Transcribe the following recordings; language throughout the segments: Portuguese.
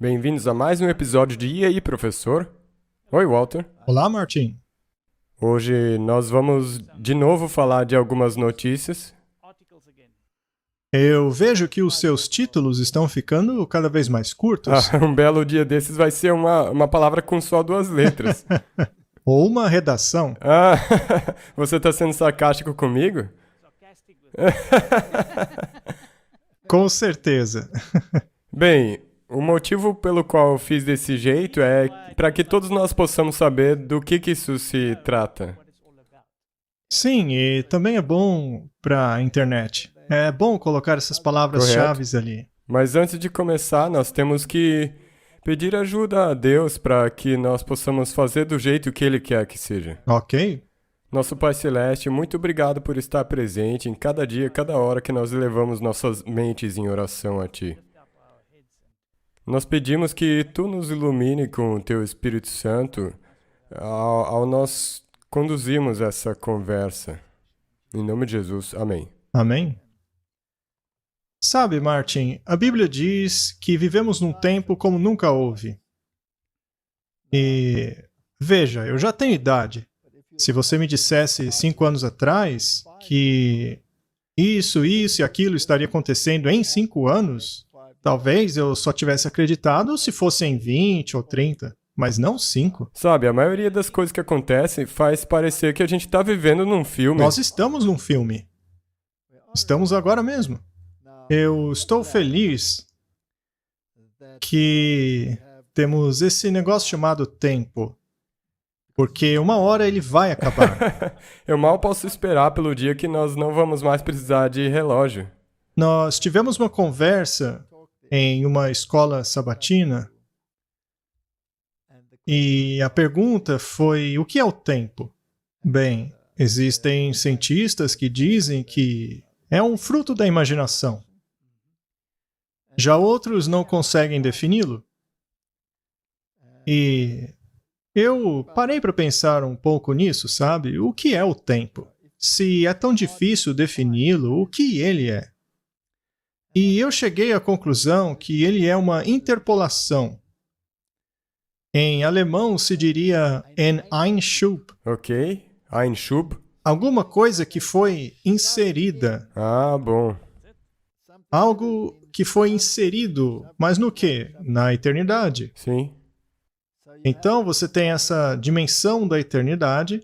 Bem-vindos a mais um episódio de E aí, professor? Oi, Walter. Olá, Martin. Hoje nós vamos de novo falar de algumas notícias. Eu vejo que os seus títulos estão ficando cada vez mais curtos. Um belo dia desses vai ser uma palavra com só 2 letras. Ou uma redação. Ah, você está sendo sarcástico comigo? Com certeza. Bem, o motivo pelo qual eu fiz desse jeito é para que todos nós possamos saber do que isso se trata. Sim, e também é bom para a internet. É bom colocar essas palavras-chave ali. Mas antes de começar, nós temos que pedir ajuda a Deus para que nós possamos fazer do jeito que Ele quer que seja. Ok? Nosso Pai Celeste, muito obrigado por estar presente em cada dia, cada hora que nós elevamos nossas mentes em oração a Ti. Nós pedimos que Tu nos ilumine com o Teu Espírito Santo ao nós conduzirmos essa conversa. Em nome de Jesus, amém. Amém? Sabe, Martin, a Bíblia diz que vivemos num tempo como nunca houve. E veja, eu já tenho idade. Se você me dissesse 5 anos atrás que isso e aquilo estaria acontecendo em 5 anos, talvez eu só tivesse acreditado se fossem 20 ou 30, mas não 5. Sabe, a maioria das coisas que acontecem faz parecer que a gente está vivendo num filme. Nós estamos num filme. Estamos agora mesmo. Eu estou feliz que temos esse negócio chamado tempo, porque uma hora ele vai acabar. Eu mal posso esperar pelo dia que nós não vamos mais precisar de relógio. Nós tivemos uma conversa em uma escola sabatina e a pergunta foi: o que é o tempo? Bem, existem cientistas que dizem que é um fruto da imaginação. Já outros não conseguem defini-lo. E eu parei para pensar um pouco nisso, sabe? O que é o tempo? Se é tão difícil defini-lo, o que ele é? E eu cheguei à conclusão que ele é uma interpolação. Em alemão se diria ein Einschub. Ok? Einschub? Alguma coisa que foi inserida. Ah, bom. Algo que foi inserido, mas no quê? Na eternidade. Sim. Então você tem essa dimensão da eternidade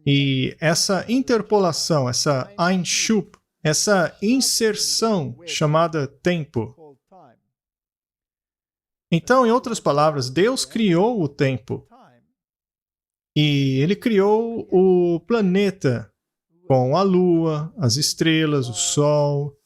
e essa interpolação, essa Einschub, essa inserção chamada tempo. Então, em outras palavras, Deus criou o tempo. E Ele criou o planeta com a lua, as estrelas, o sol,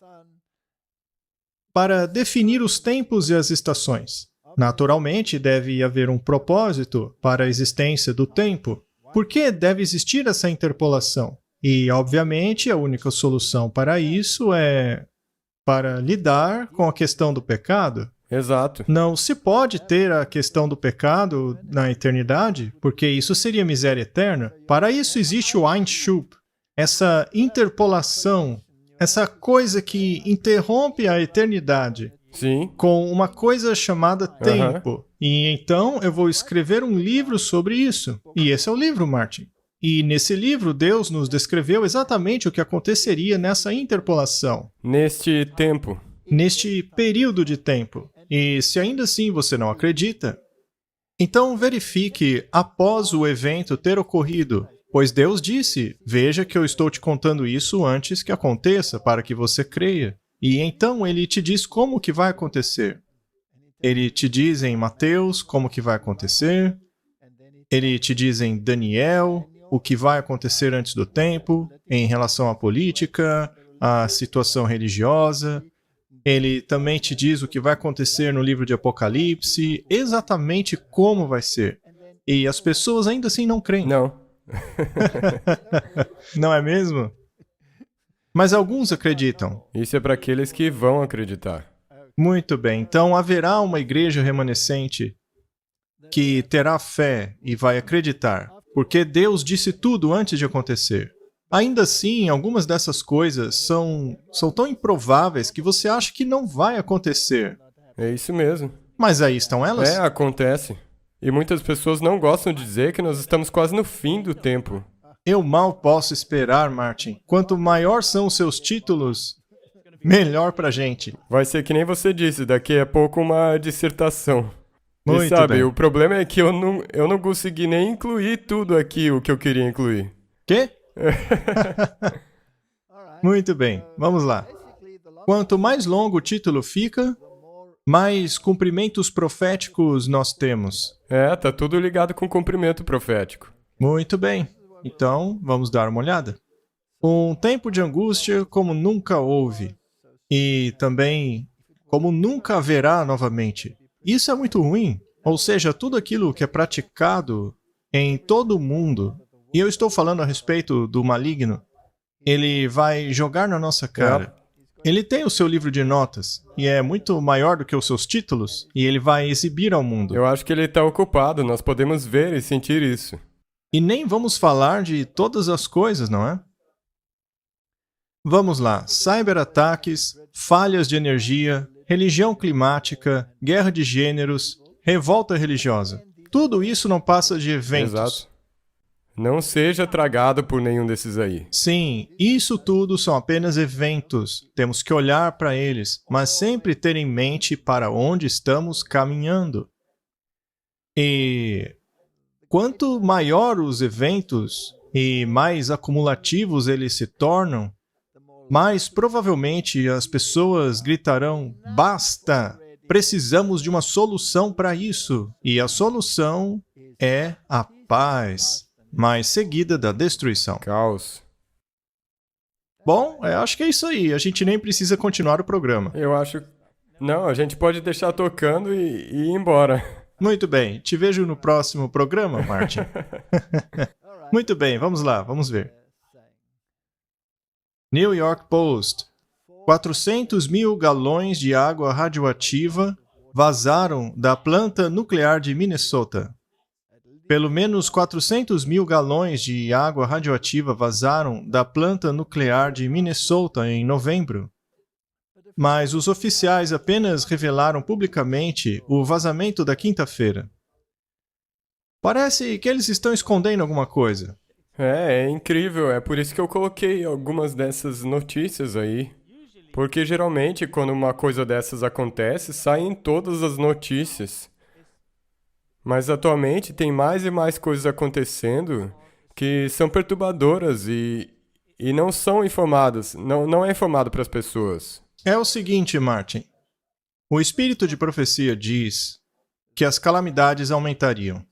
para definir os tempos e as estações. Naturalmente, deve haver um propósito para a existência do tempo. Por que deve existir essa interpolação? E, obviamente, a única solução para isso é para lidar com a questão do pecado. Exato. Não se pode ter a questão do pecado na eternidade, porque isso seria miséria eterna. Para isso existe o Einschub, essa interpolação, essa coisa que interrompe a eternidade. Sim. Com uma coisa chamada tempo. E então eu vou escrever um livro sobre isso. E esse é o livro, Martin. E nesse livro, Deus nos descreveu exatamente o que aconteceria nessa interpolação. Neste tempo. Neste período de tempo. E se ainda assim você não acredita, então verifique após o evento ter ocorrido. Pois Deus disse: veja que eu estou te contando isso antes que aconteça, para que você creia. E então ele te diz como que vai acontecer. Ele te diz em Mateus como que vai acontecer. Ele te diz em Daniel o que vai acontecer antes do tempo, em relação à política, à situação religiosa. Ele também te diz o que vai acontecer no livro de Apocalipse, exatamente como vai ser. E as pessoas ainda assim não creem. Não. Não é mesmo? Mas alguns acreditam. Isso é para aqueles que vão acreditar. Muito bem, então haverá uma igreja remanescente que terá fé e vai acreditar, porque Deus disse tudo antes de acontecer. Ainda assim, algumas dessas coisas são tão improváveis que você acha que não vai acontecer. É isso mesmo. Mas aí estão elas? Acontece. E muitas pessoas não gostam de dizer que nós estamos quase no fim do tempo. Eu mal posso esperar, Martin. Quanto maior são os seus títulos, melhor pra gente. Vai ser que nem você disse, daqui a pouco uma dissertação. Muito e sabe, bem. o problema é que eu não consegui nem incluir tudo aqui o que eu queria incluir. Quê? Muito bem, vamos lá. Quanto mais longo o título fica, mais cumprimentos proféticos nós temos. Tá tudo ligado com o cumprimento profético. Muito bem. Então, vamos dar uma olhada. Um tempo de angústia como nunca houve. E também como nunca haverá novamente. Isso é muito ruim. Ou seja, tudo aquilo que é praticado em todo o mundo, e eu estou falando a respeito do maligno, ele vai jogar na nossa cara. Ele tem o seu livro de notas, e é muito maior do que os seus títulos, e ele vai exibir ao mundo. Eu acho que ele está ocupado, nós podemos ver e sentir isso. E nem vamos falar de todas as coisas, não é? Vamos lá. Cyberataques, falhas de energia, religião climática, guerra de gêneros, revolta religiosa. Tudo isso não passa de eventos. Exato. Não seja tragado por nenhum desses aí. Sim, isso tudo são apenas eventos. Temos que olhar para eles, mas sempre ter em mente para onde estamos caminhando. E quanto maior os eventos e mais acumulativos eles se tornam, mais provavelmente as pessoas gritarão: basta! Precisamos de uma solução para isso. E a solução é a paz, mas seguida da destruição. Caos. Bom, acho que é isso aí. A gente nem precisa continuar o programa. Eu acho... Não, a gente pode deixar tocando e ir embora. Muito bem. Te vejo no próximo programa, Martin. Muito bem, vamos lá, vamos ver. New York Post. 400 mil galões de água radioativa vazaram da planta nuclear de Minnesota. Pelo menos 400 mil galões de água radioativa vazaram da planta nuclear de Minnesota em novembro. Mas os oficiais apenas revelaram publicamente o vazamento da quinta-feira. Parece que eles estão escondendo alguma coisa. É incrível, é por isso que eu coloquei algumas dessas notícias aí. Porque geralmente quando uma coisa dessas acontece, saem todas as notícias. Mas atualmente tem mais e mais coisas acontecendo que são perturbadoras e não são informadas, não é informado para as pessoas. É o seguinte, Martin. O espírito de profecia diz que as calamidades aumentariam.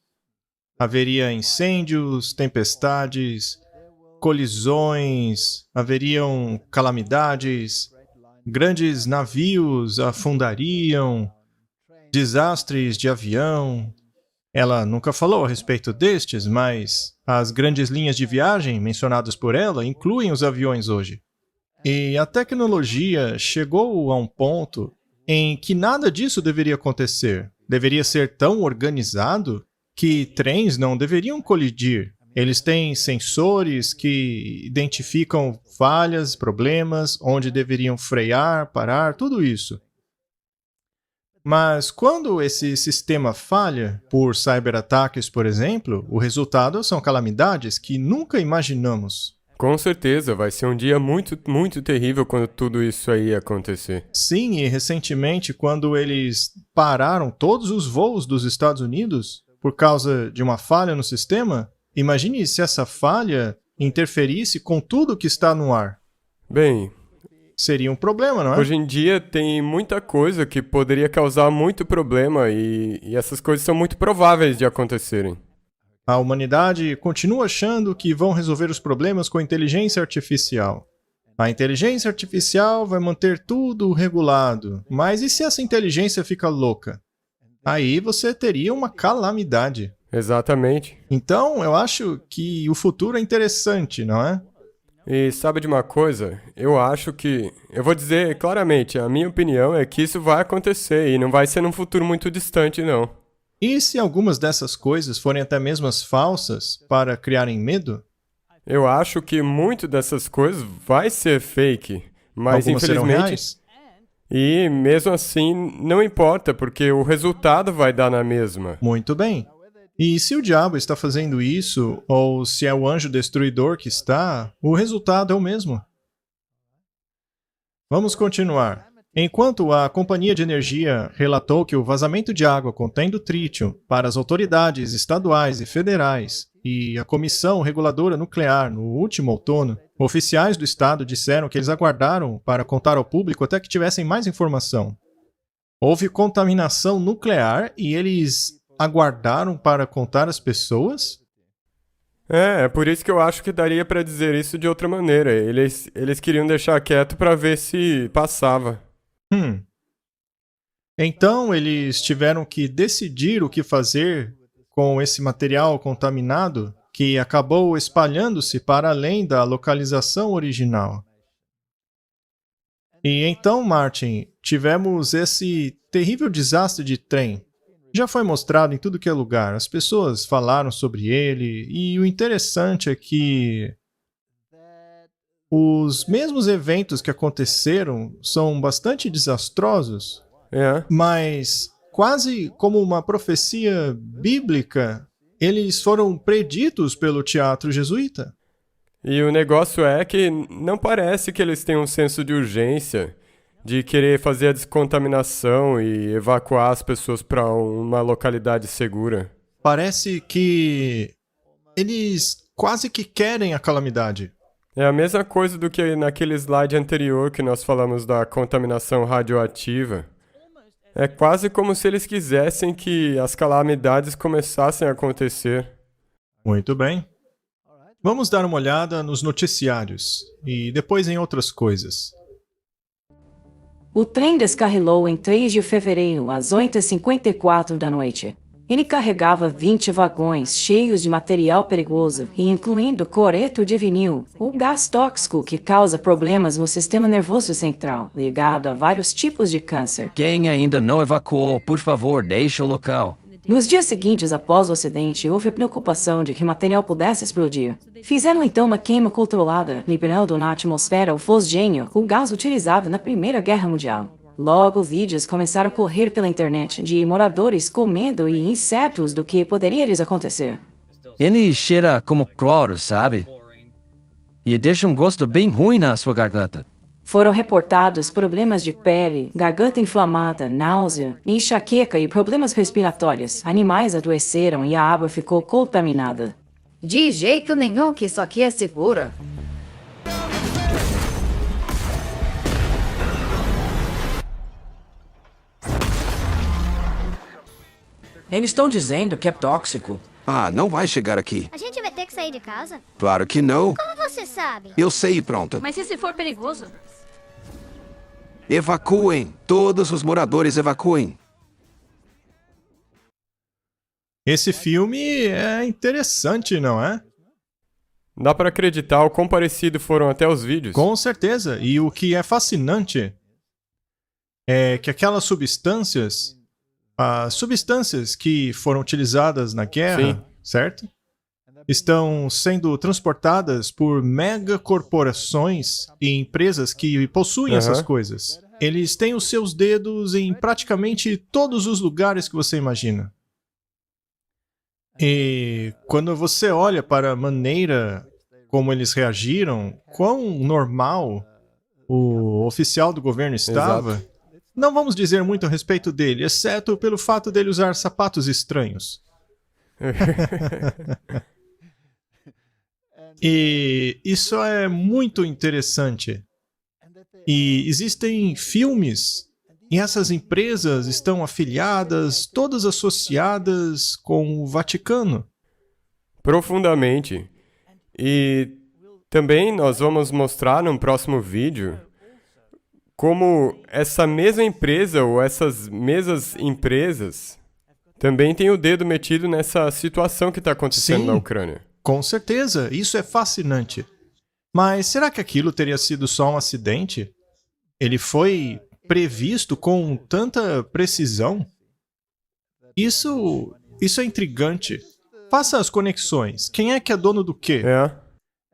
Haveria incêndios, tempestades, colisões, haveriam calamidades, grandes navios afundariam, desastres de avião. Ela nunca falou a respeito destes, mas as grandes linhas de viagem mencionadas por ela incluem os aviões hoje. E a tecnologia chegou a um ponto em que nada disso deveria acontecer. Deveria ser tão organizado que trens não deveriam colidir. Eles têm sensores que identificam falhas, problemas, onde deveriam frear, parar, tudo isso. Mas quando esse sistema falha, por cyberataques, por exemplo, o resultado são calamidades que nunca imaginamos. Com certeza, vai ser um dia muito, muito terrível quando tudo isso aí acontecer. Sim, e recentemente, quando eles pararam todos os voos dos Estados Unidos por causa de uma falha no sistema, imagine se essa falha interferisse com tudo que está no ar. Bem, seria um problema, não é? Hoje em dia tem muita coisa que poderia causar muito problema e essas coisas são muito prováveis de acontecerem. A humanidade continua achando que vão resolver os problemas com a inteligência artificial. A inteligência artificial vai manter tudo regulado. Mas e se essa inteligência fica louca? Aí você teria uma calamidade. Exatamente. Então, eu acho que o futuro é interessante, não é? E sabe de uma coisa? Eu acho que... Eu vou dizer claramente, a minha opinião é que isso vai acontecer e não vai ser num futuro muito distante, não. E se algumas dessas coisas forem até mesmo as falsas para criarem medo? Eu acho que muito dessas coisas vai ser fake, mas algumas serão infelizmente... reais? E mesmo assim, não importa, porque o resultado vai dar na mesma. Muito bem. E se o diabo está fazendo isso, ou se é o anjo destruidor que está, o resultado é o mesmo. Vamos continuar. Enquanto a companhia de energia relatou que o vazamento de água contendo trítio para as autoridades estaduais e federais e a Comissão Reguladora Nuclear no último outono, oficiais do estado disseram que eles aguardaram para contar ao público até que tivessem mais informação. Houve contaminação nuclear e eles aguardaram para contar às pessoas? É por isso que eu acho que daria pra dizer isso de outra maneira. Eles queriam deixar quieto pra ver se passava. Então eles tiveram que decidir o que fazer com esse material contaminado que acabou espalhando-se para além da localização original. E então, Martin, tivemos esse terrível desastre de trem. Já foi mostrado em tudo que é lugar, as pessoas falaram sobre ele, e o interessante é que os mesmos eventos que aconteceram são bastante desastrosos, É. mas quase como uma profecia bíblica, eles foram preditos pelo teatro jesuíta. E o negócio é que não parece que eles têm um senso de urgência de querer fazer a descontaminação e evacuar as pessoas para uma localidade segura. Parece que eles quase que querem a calamidade. É a mesma coisa do que naquele slide anterior que nós falamos da contaminação radioativa. É quase como se eles quisessem que as calamidades começassem a acontecer. Muito bem. Vamos dar uma olhada nos noticiários e depois em outras coisas. O trem descarrilou em 3 de fevereiro, às 8h54 da noite. Ele carregava 20 vagões cheios de material perigoso, incluindo coreto de vinil, o gás tóxico que causa problemas no sistema nervoso central, ligado a vários tipos de câncer. Quem ainda não evacuou, por favor, deixe o local. Nos dias seguintes após o acidente, houve a preocupação de que o material pudesse explodir. Fizeram então uma queima controlada, liberando na atmosfera o fosgênio, o gás utilizado na Primeira Guerra Mundial. Logo, vídeos começaram a correr pela internet de moradores comendo e insetos do que poderia lhes acontecer. Ele cheira como cloro, sabe? E deixa um gosto bem ruim na sua garganta. Foram reportados problemas de pele, garganta inflamada, náusea, enxaqueca e problemas respiratórios. Animais adoeceram e a água ficou contaminada. De jeito nenhum que isso aqui é seguro. Eles estão dizendo que é tóxico. Ah, não vai chegar aqui. A gente vai ter que sair de casa? Claro que não. Como você sabe? Eu sei e pronto. Mas e se for perigoso? Evacuem. Todos os moradores evacuem. Esse filme é interessante, não é? Dá pra acreditar o quão parecido foram até os vídeos. Com certeza. E o que é fascinante é que aquelas substâncias, as substâncias que foram utilizadas na guerra, Sim. certo? Estão sendo transportadas por megacorporações e empresas que possuem essas coisas. Eles têm os seus dedos em praticamente todos os lugares que você imagina. E quando você olha para a maneira como eles reagiram, quão normal o oficial do governo estava, Exato. não vamos dizer muito a respeito dele, exceto pelo fato dele usar sapatos estranhos. E isso é muito interessante. E existem filmes, e essas empresas estão afiliadas, todas associadas com o Vaticano. Profundamente. E também nós vamos mostrar num próximo vídeo como essa mesma empresa ou essas mesmas empresas também tem o dedo metido nessa situação que está acontecendo Sim. na Ucrânia. Com certeza, isso é fascinante. Mas será que aquilo teria sido só um acidente? Ele foi previsto com tanta precisão? Isso é intrigante. Faça as conexões. Quem é que é dono do quê? É,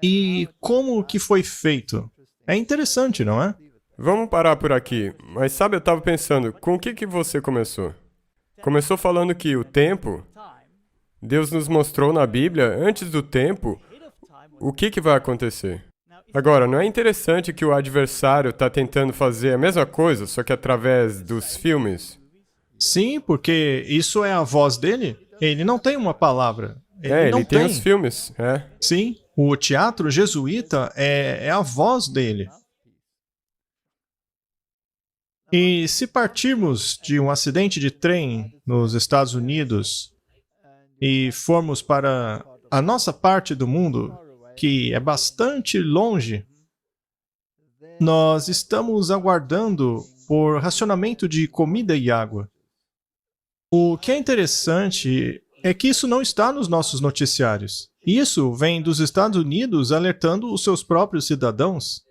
E como que foi feito? É interessante, não é? Vamos parar por aqui. Mas sabe, eu tava pensando, com o que você começou? Começou falando que o tempo, Deus nos mostrou na Bíblia, antes do tempo, o que vai acontecer. Agora, não é interessante que o adversário está tentando fazer a mesma coisa, só que através dos filmes? Sim, porque isso é a voz dele. Ele não tem uma palavra. Ele não ele tem os filmes, Sim, o teatro jesuíta é a voz dele. E se partirmos de um acidente de trem nos Estados Unidos e formos para a nossa parte do mundo, que é bastante longe, nós estamos aguardando por racionamento de comida e água. O que é interessante é que isso não está nos nossos noticiários. Isso vem dos Estados Unidos alertando os seus próprios cidadãos.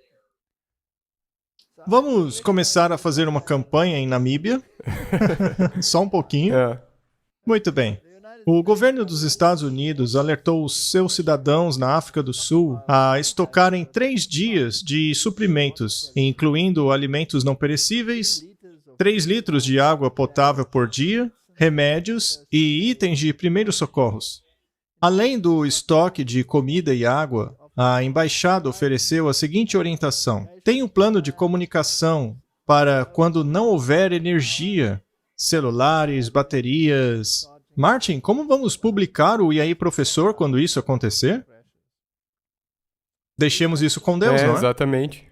Vamos começar a fazer uma campanha em Namíbia? Só um pouquinho. Muito bem. O governo dos Estados Unidos alertou os seus cidadãos na África do Sul a estocarem 3 dias de suprimentos, incluindo alimentos não perecíveis, 3 litros de água potável por dia, remédios e itens de primeiros socorros. Além do estoque de comida e água, a embaixada ofereceu a seguinte orientação: tenha um plano de comunicação para quando não houver energia, celulares, baterias. Martin, como vamos publicar o E aí, professor, quando isso acontecer? Deixemos isso com Deus, não é? Exatamente.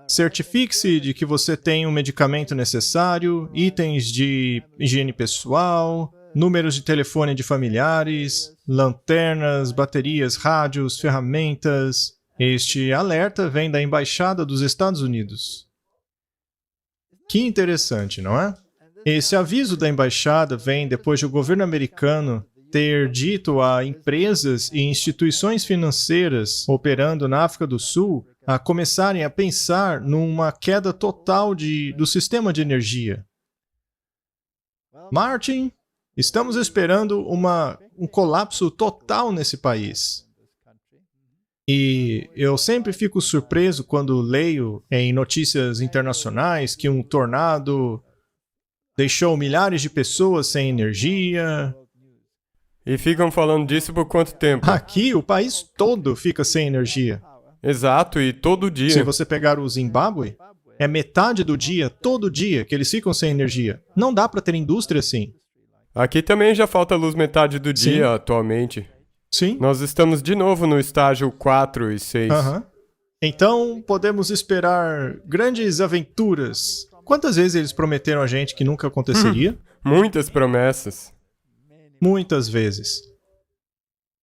Certifique-se de que você tem o medicamento necessário, itens de higiene pessoal, números de telefone de familiares, lanternas, baterias, rádios, ferramentas. Este alerta vem da Embaixada dos Estados Unidos. Que interessante, não é? Esse aviso da Embaixada vem depois de o governo americano ter dito a empresas e instituições financeiras operando na África do Sul a começarem a pensar numa queda total do sistema de energia. Martin, estamos esperando um colapso total nesse país. E eu sempre fico surpreso quando leio em notícias internacionais que um tornado deixou milhares de pessoas sem energia. E ficam falando disso por quanto tempo? Aqui, o país todo fica sem energia. Exato, e todo dia. Se você pegar o Zimbábue, é metade do dia, todo dia, que eles ficam sem energia. Não dá para ter indústria assim. Aqui também já falta luz metade do dia atualmente. Sim. Nós estamos de novo no estágio 4 e 6. Então, podemos esperar grandes aventuras. Quantas vezes eles prometeram a gente que nunca aconteceria? Muitas promessas. Muitas vezes.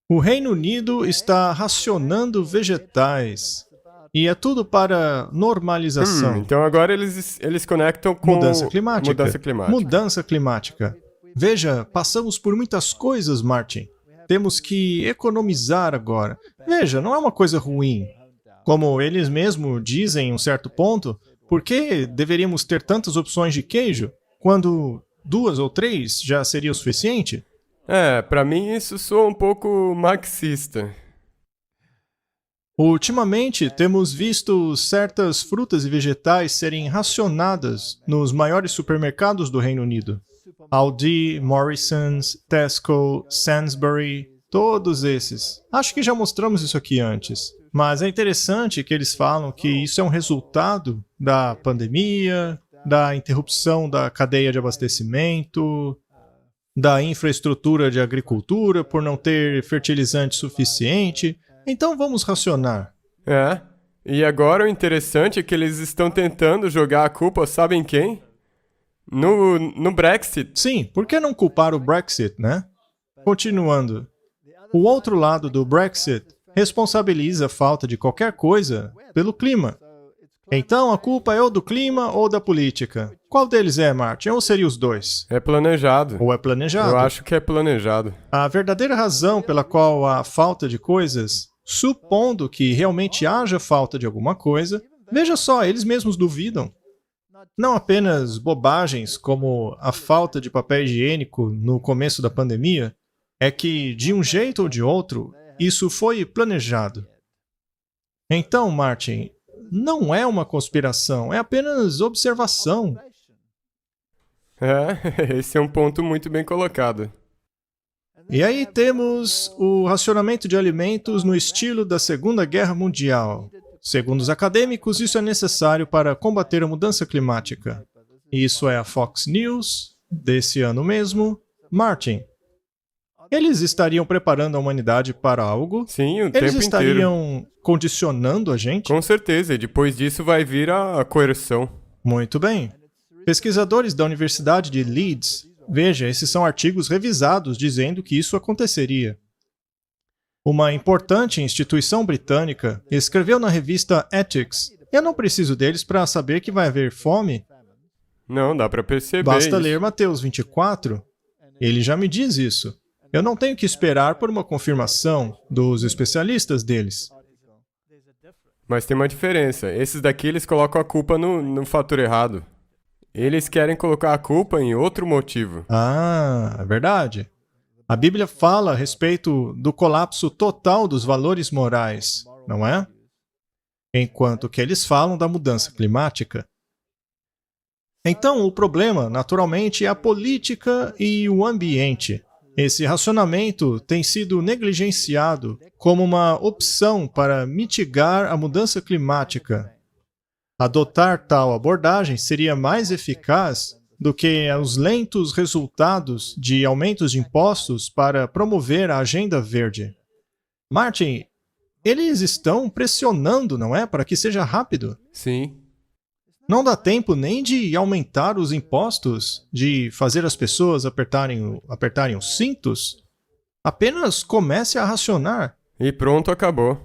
O Reino Unido está racionando vegetais. E é tudo para normalização. Então agora eles conectam com mudança climática. Mudança climática. Veja, passamos por muitas coisas, Martin. Temos que economizar agora. Veja, não é uma coisa ruim. Como eles mesmos dizem em um certo ponto, por que deveríamos ter tantas opções de queijo, quando 2 ou 3 já seria o suficiente? Pra mim isso soa um pouco marxista. Ultimamente, temos visto certas frutas e vegetais serem racionadas nos maiores supermercados do Reino Unido. Aldi, Morrisons, Tesco, Sainsbury, todos esses. Acho que já mostramos isso aqui antes. Mas é interessante que eles falam que isso é um resultado da pandemia, da interrupção da cadeia de abastecimento, da infraestrutura de agricultura por não ter fertilizante suficiente. Então vamos racionar. E agora o interessante é que eles estão tentando jogar a culpa, sabem quem? No Brexit. Sim, por que não culpar o Brexit, né? Continuando. O outro lado do Brexit responsabiliza a falta de qualquer coisa pelo clima. Então a culpa é ou do clima ou da política. Qual deles é, Martin? Ou seria os dois? É planejado. Ou é planejado? Eu acho que é planejado. A verdadeira razão pela qual há falta de coisas, supondo que realmente haja falta de alguma coisa, veja só, eles mesmos duvidam. Não apenas bobagens como a falta de papel higiênico no começo da pandemia, é que, de um jeito ou de outro, isso foi planejado. Então, Martin, não é uma conspiração, é apenas observação. Esse é um ponto muito bem colocado. E aí temos o racionamento de alimentos no estilo da Segunda Guerra Mundial. Segundo os acadêmicos, isso é necessário para combater a mudança climática. Isso é a Fox News, desse ano mesmo. Martin, eles estariam preparando a humanidade para algo? Sim, o Eles tempo inteiro. estariam condicionando a gente? Com certeza, e depois disso vai vir a coerção. Muito bem. Pesquisadores da Universidade de Leeds, veja, esses são artigos revisados dizendo que isso aconteceria. Uma importante instituição britânica escreveu na revista Ethics. Eu não preciso deles para saber que vai haver fome. Não, dá pra perceber Basta isso. ler Mateus 24. Ele já me diz isso. Eu não tenho que esperar por uma confirmação dos especialistas deles. Mas tem uma diferença. Esses daqui, eles colocam a culpa no fator errado. Eles querem colocar a culpa em outro motivo. Ah, é verdade. A Bíblia fala a respeito do colapso total dos valores morais, não é? Enquanto que eles falam da mudança climática. Então, o problema, naturalmente, é a política e o ambiente. Esse racionamento tem sido negligenciado como uma opção para mitigar a mudança climática. Adotar tal abordagem seria mais eficaz do que os lentos resultados de aumentos de impostos para promover a agenda verde. Martin, eles estão pressionando, não é? Para que seja rápido. Sim. Não dá tempo nem de aumentar os impostos, de fazer as pessoas apertarem os cintos. Apenas comece a racionar. E pronto, acabou.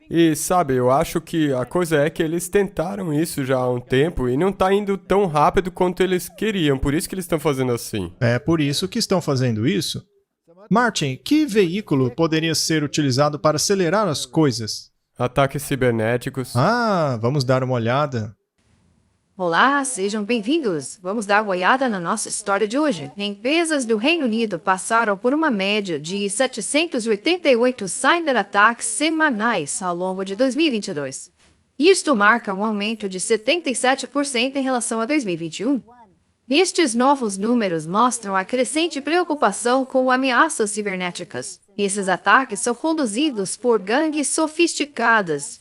E sabe, eu acho que a coisa é que eles tentaram isso já há um tempo e não tá indo tão rápido quanto eles queriam, por isso que eles estão fazendo assim. É por isso que estão fazendo isso. Martin, que veículo poderia ser utilizado para acelerar as coisas? Ataques cibernéticos. Ah, vamos dar uma olhada. Olá, sejam bem-vindos. Vamos dar uma olhada na nossa história de hoje. Empresas do Reino Unido passaram por uma média de 788 cyberataques semanais ao longo de 2022. Isto marca um aumento de 77% em relação a 2021. Estes novos números mostram a crescente preocupação com ameaças cibernéticas. Esses ataques são conduzidos por gangues sofisticadas.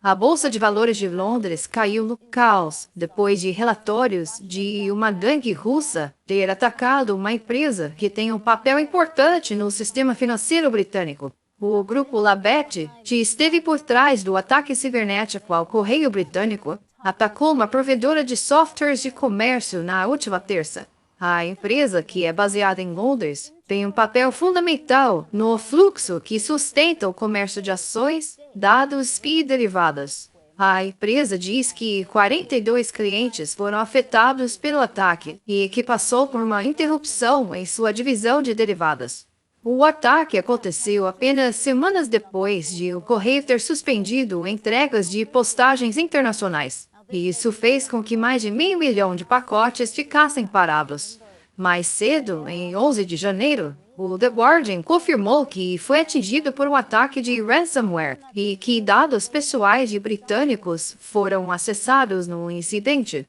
A Bolsa de Valores de Londres caiu no caos depois de relatórios de uma gangue russa ter atacado uma empresa que tem um papel importante no sistema financeiro britânico. O grupo Labette, que esteve por trás do ataque cibernético ao Correio Britânico, atacou uma provedora de softwares de comércio na última terça. A empresa, que é baseada em Londres, tem um papel fundamental no fluxo que sustenta o comércio de ações, dados e derivados. A empresa diz que 42 clientes foram afetados pelo ataque e que passou por uma interrupção em sua divisão de derivados. O ataque aconteceu apenas semanas depois de o correio ter suspendido entregas de postagens internacionais. E isso fez com que mais de 500 mil de pacotes ficassem parados. Mais cedo, em 11 de janeiro, o The Guardian confirmou que foi atingido por um ataque de ransomware e que dados pessoais de britânicos foram acessados no incidente.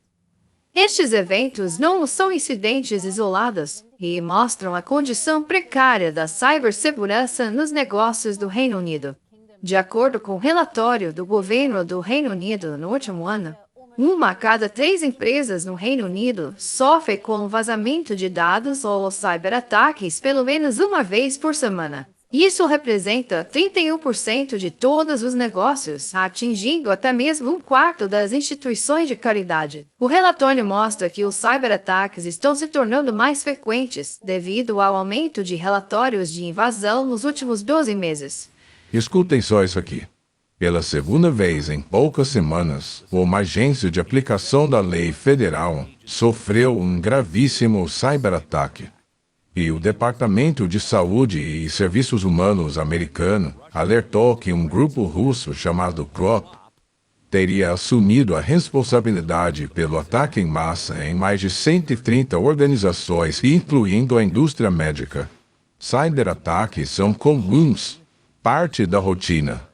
Estes eventos não são incidentes isolados e mostram a condição precária da cibersegurança nos negócios do Reino Unido. De acordo com o relatório do governo do Reino Unido no último ano, 1 a cada 3 empresas no Reino Unido sofre com vazamento de dados ou cyberataques pelo menos uma vez por semana. Isso representa 31% de todos os negócios, atingindo até mesmo 1/4 das instituições de caridade. O relatório mostra que os cyberataques estão se tornando mais frequentes devido ao aumento de relatórios de invasão nos últimos 12 meses. Escutem só isso aqui. Pela segunda vez em poucas semanas, uma agência de aplicação da lei federal sofreu um gravíssimo cyberataque. E o Departamento de Saúde e Serviços Humanos americano alertou que um grupo russo chamado Krop teria assumido a responsabilidade pelo ataque em massa em mais de 130 organizações, incluindo a indústria médica. Cyberataques são comuns, parte da rotina.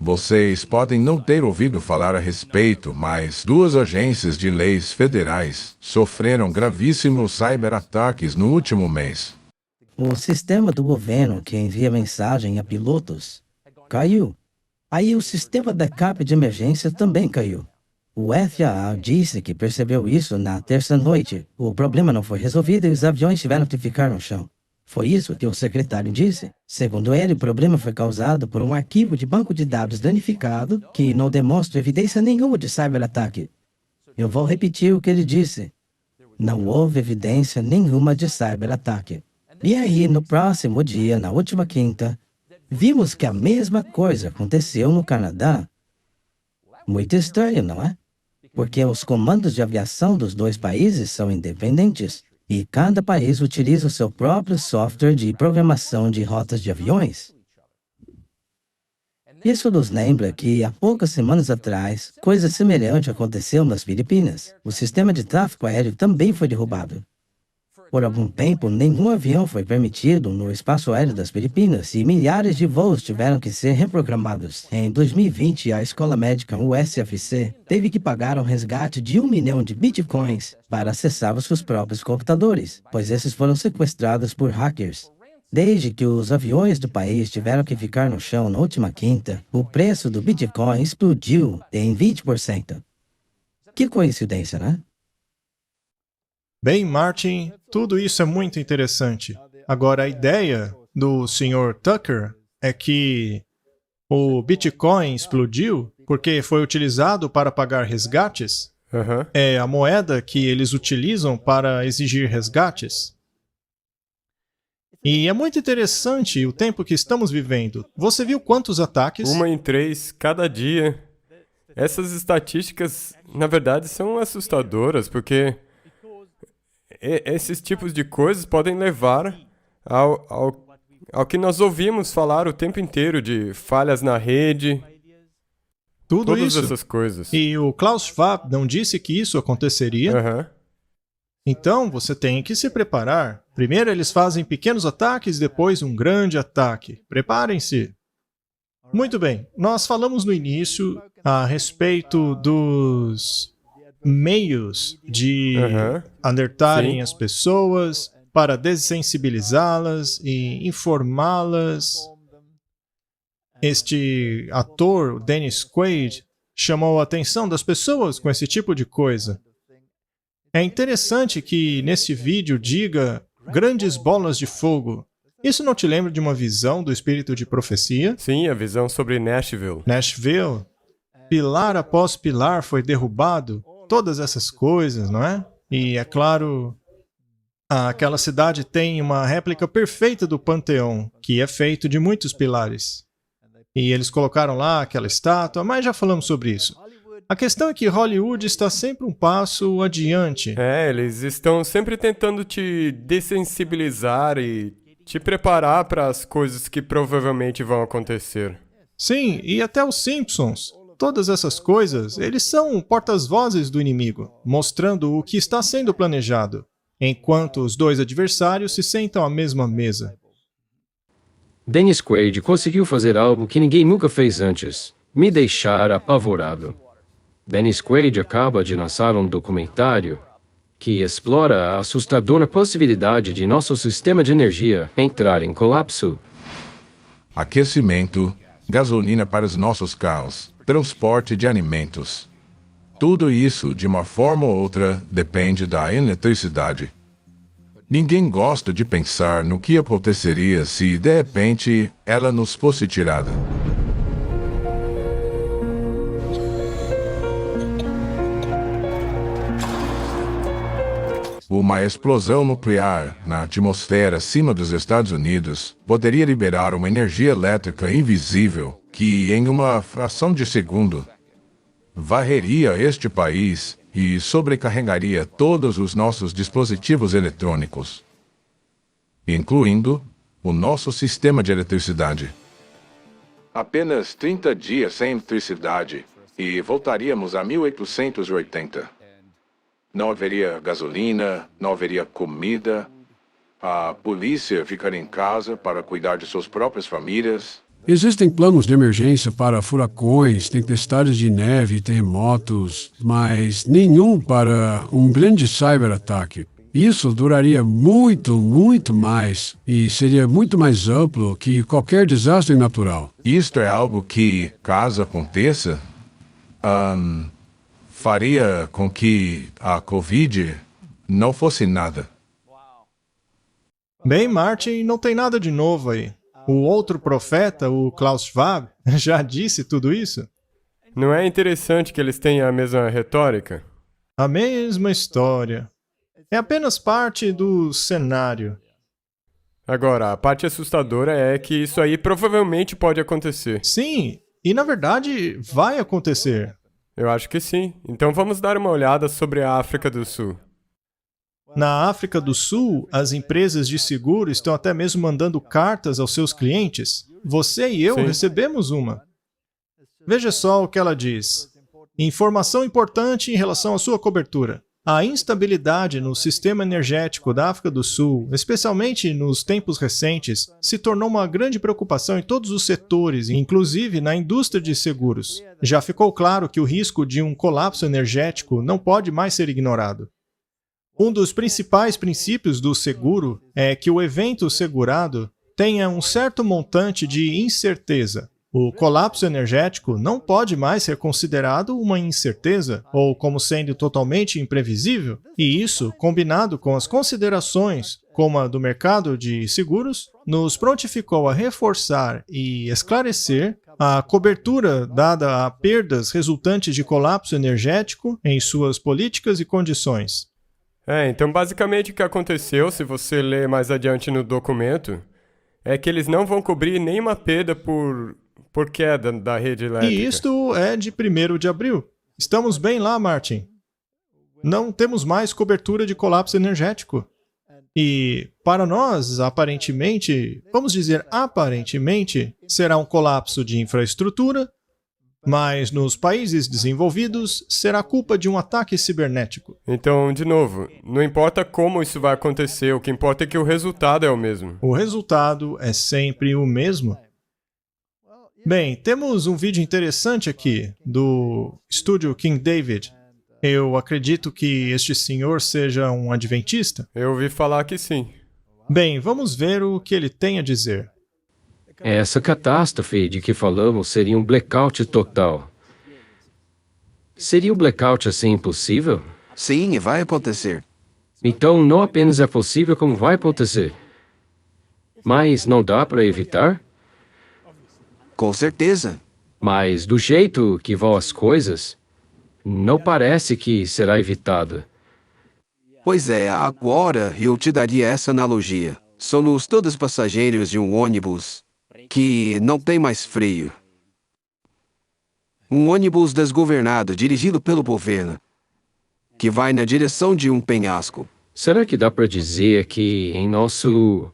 Vocês podem não ter ouvido falar a respeito, mas 2 agências de leis federais sofreram gravíssimos cyberataques no último mês. O sistema do governo que envia mensagem a pilotos caiu. Aí o sistema backup de emergência também caiu. O FAA disse que percebeu isso na terça-noite. O problema não foi resolvido e os aviões tiveram que ficar no chão. Foi isso que o secretário disse. Segundo ele, o problema foi causado por um arquivo de banco de dados danificado que não demonstra evidência nenhuma de cyberataque. Eu vou repetir o que ele disse. Não houve evidência nenhuma de cyberataque. E aí, no próximo dia, na última quinta, vimos que a mesma coisa aconteceu no Canadá. Muito estranho, não é? Porque os comandos de aviação dos 2 países são independentes. E cada país utiliza o seu próprio software de programação de rotas de aviões. Isso nos lembra que, há poucas semanas atrás, coisa semelhante aconteceu nas Filipinas. O sistema de tráfego aéreo também foi derrubado. Por algum tempo, nenhum avião foi permitido no espaço aéreo das Filipinas e milhares de voos tiveram que ser reprogramados. Em 2020, a escola médica USFC teve que pagar um resgate de 1 milhão de bitcoins para acessar os seus próprios computadores, pois esses foram sequestrados por hackers. Desde que os aviões do país tiveram que ficar no chão na última quinta, o preço do Bitcoin explodiu em 20%. Que coincidência, né? Bem, Martin, tudo isso é muito interessante. Agora, a ideia do Sr. Tucker é que o Bitcoin explodiu porque foi utilizado para pagar resgates. É a moeda que eles utilizam para exigir resgates. E é muito interessante o tempo que estamos vivendo. Você viu quantos ataques? 1 em 3 cada dia. Essas estatísticas, na verdade, são assustadoras, porque esses tipos de coisas podem levar ao que nós ouvimos falar o tempo inteiro de falhas na rede. Todas essas coisas. E o Klaus Schwab não disse que isso aconteceria? Então, você tem que se preparar. Primeiro eles fazem pequenos ataques, depois um grande ataque. Preparem-se. Muito bem, nós falamos no início a respeito dos meios de alertarem as pessoas para dessensibilizá-las e informá-las. Este ator, Dennis Quaid, chamou a atenção das pessoas com esse tipo de coisa. É interessante que nesse vídeo diga grandes bolas de fogo. Isso não te lembra de uma visão do espírito de profecia? Sim, a visão sobre Nashville. Nashville. Pilar após pilar foi derrubado. Todas essas coisas, não é? E, é claro, aquela cidade tem uma réplica perfeita do Panteão, que é feito de muitos pilares. E eles colocaram lá aquela estátua, mas já falamos sobre isso. A questão é que Hollywood está sempre um passo adiante. Eles estão sempre tentando te dessensibilizar e te preparar para as coisas que provavelmente vão acontecer. Sim, e até os Simpsons. Todas essas coisas, eles são portas-vozes do inimigo, mostrando o que está sendo planejado, enquanto os 2 adversários se sentam à mesma mesa. Dennis Quaid conseguiu fazer algo que ninguém nunca fez antes, me deixar apavorado. Dennis Quaid acaba de lançar um documentário que explora a assustadora possibilidade de nosso sistema de energia entrar em colapso. Aquecimento, gasolina para os nossos carros, transporte de alimentos. Tudo isso, de uma forma ou outra, depende da eletricidade. Ninguém gosta de pensar no que aconteceria se, de repente, ela nos fosse tirada. Uma explosão nuclear na atmosfera acima dos Estados Unidos poderia liberar uma energia elétrica invisível que, em uma fração de segundo, varreria este país e sobrecarregaria todos os nossos dispositivos eletrônicos, incluindo o nosso sistema de eletricidade. Apenas 30 dias sem eletricidade e voltaríamos a 1880. Não haveria gasolina, não haveria comida, a polícia ficaria em casa para cuidar de suas próprias famílias. Existem planos de emergência para furacões, tempestades de neve, terremotos, mas nenhum para um grande cyberataque. Isso duraria muito, muito mais e seria muito mais amplo que qualquer desastre natural. Isto é algo que, caso aconteça, faria com que a Covid não fosse nada. Bem, Martin, não tem nada de novo aí. O outro profeta, o Klaus Schwab, já disse tudo isso. Não é interessante que eles tenham a mesma retórica? A mesma história. É apenas parte do cenário. Agora, a parte assustadora é que isso aí provavelmente pode acontecer. Sim, e na verdade vai acontecer. Eu acho que sim. Então vamos dar uma olhada sobre a África do Sul. Na África do Sul, as empresas de seguro estão até mesmo mandando cartas aos seus clientes. Você e eu recebemos uma. Veja só o que ela diz. Informação importante em relação à sua cobertura. A instabilidade no sistema energético da África do Sul, especialmente nos tempos recentes, se tornou uma grande preocupação em todos os setores, inclusive na indústria de seguros. Já ficou claro que o risco de um colapso energético não pode mais ser ignorado. Um dos principais princípios do seguro é que o evento segurado tenha um certo montante de incerteza. O colapso energético não pode mais ser considerado uma incerteza ou como sendo totalmente imprevisível, e isso, combinado com as considerações como a do mercado de seguros, nos prontificou a reforçar e esclarecer a cobertura dada a perdas resultantes de colapso energético em suas políticas e condições. Então basicamente o que aconteceu, se você ler mais adiante no documento, é que eles não vão cobrir nenhuma perda por queda da rede elétrica. E isto é de 1º de abril. Estamos bem lá, Martin. Não temos mais cobertura de colapso energético. E, para nós, aparentemente, vamos dizer aparentemente, será um colapso de infraestrutura, mas nos países desenvolvidos será culpa de um ataque cibernético. Então, de novo, não importa como isso vai acontecer, o que importa é que o resultado é o mesmo. O resultado é sempre o mesmo. Bem, temos um vídeo interessante aqui do estúdio King David. Eu acredito que este senhor seja um adventista. Eu ouvi falar que sim. Bem, vamos ver o que ele tem a dizer. Essa catástrofe de que falamos seria um blackout total. Seria um blackout assim impossível? Sim, vai acontecer. Então não apenas é possível, como vai acontecer. Mas não dá para evitar? Com certeza. Mas do jeito que vão as coisas, não parece que será evitada. Pois é, agora eu te daria essa analogia. Somos todos passageiros de um ônibus que não tem mais freio. Um ônibus desgovernado, dirigido pelo governo, que vai na direção de um penhasco. Será que dá para dizer que em nosso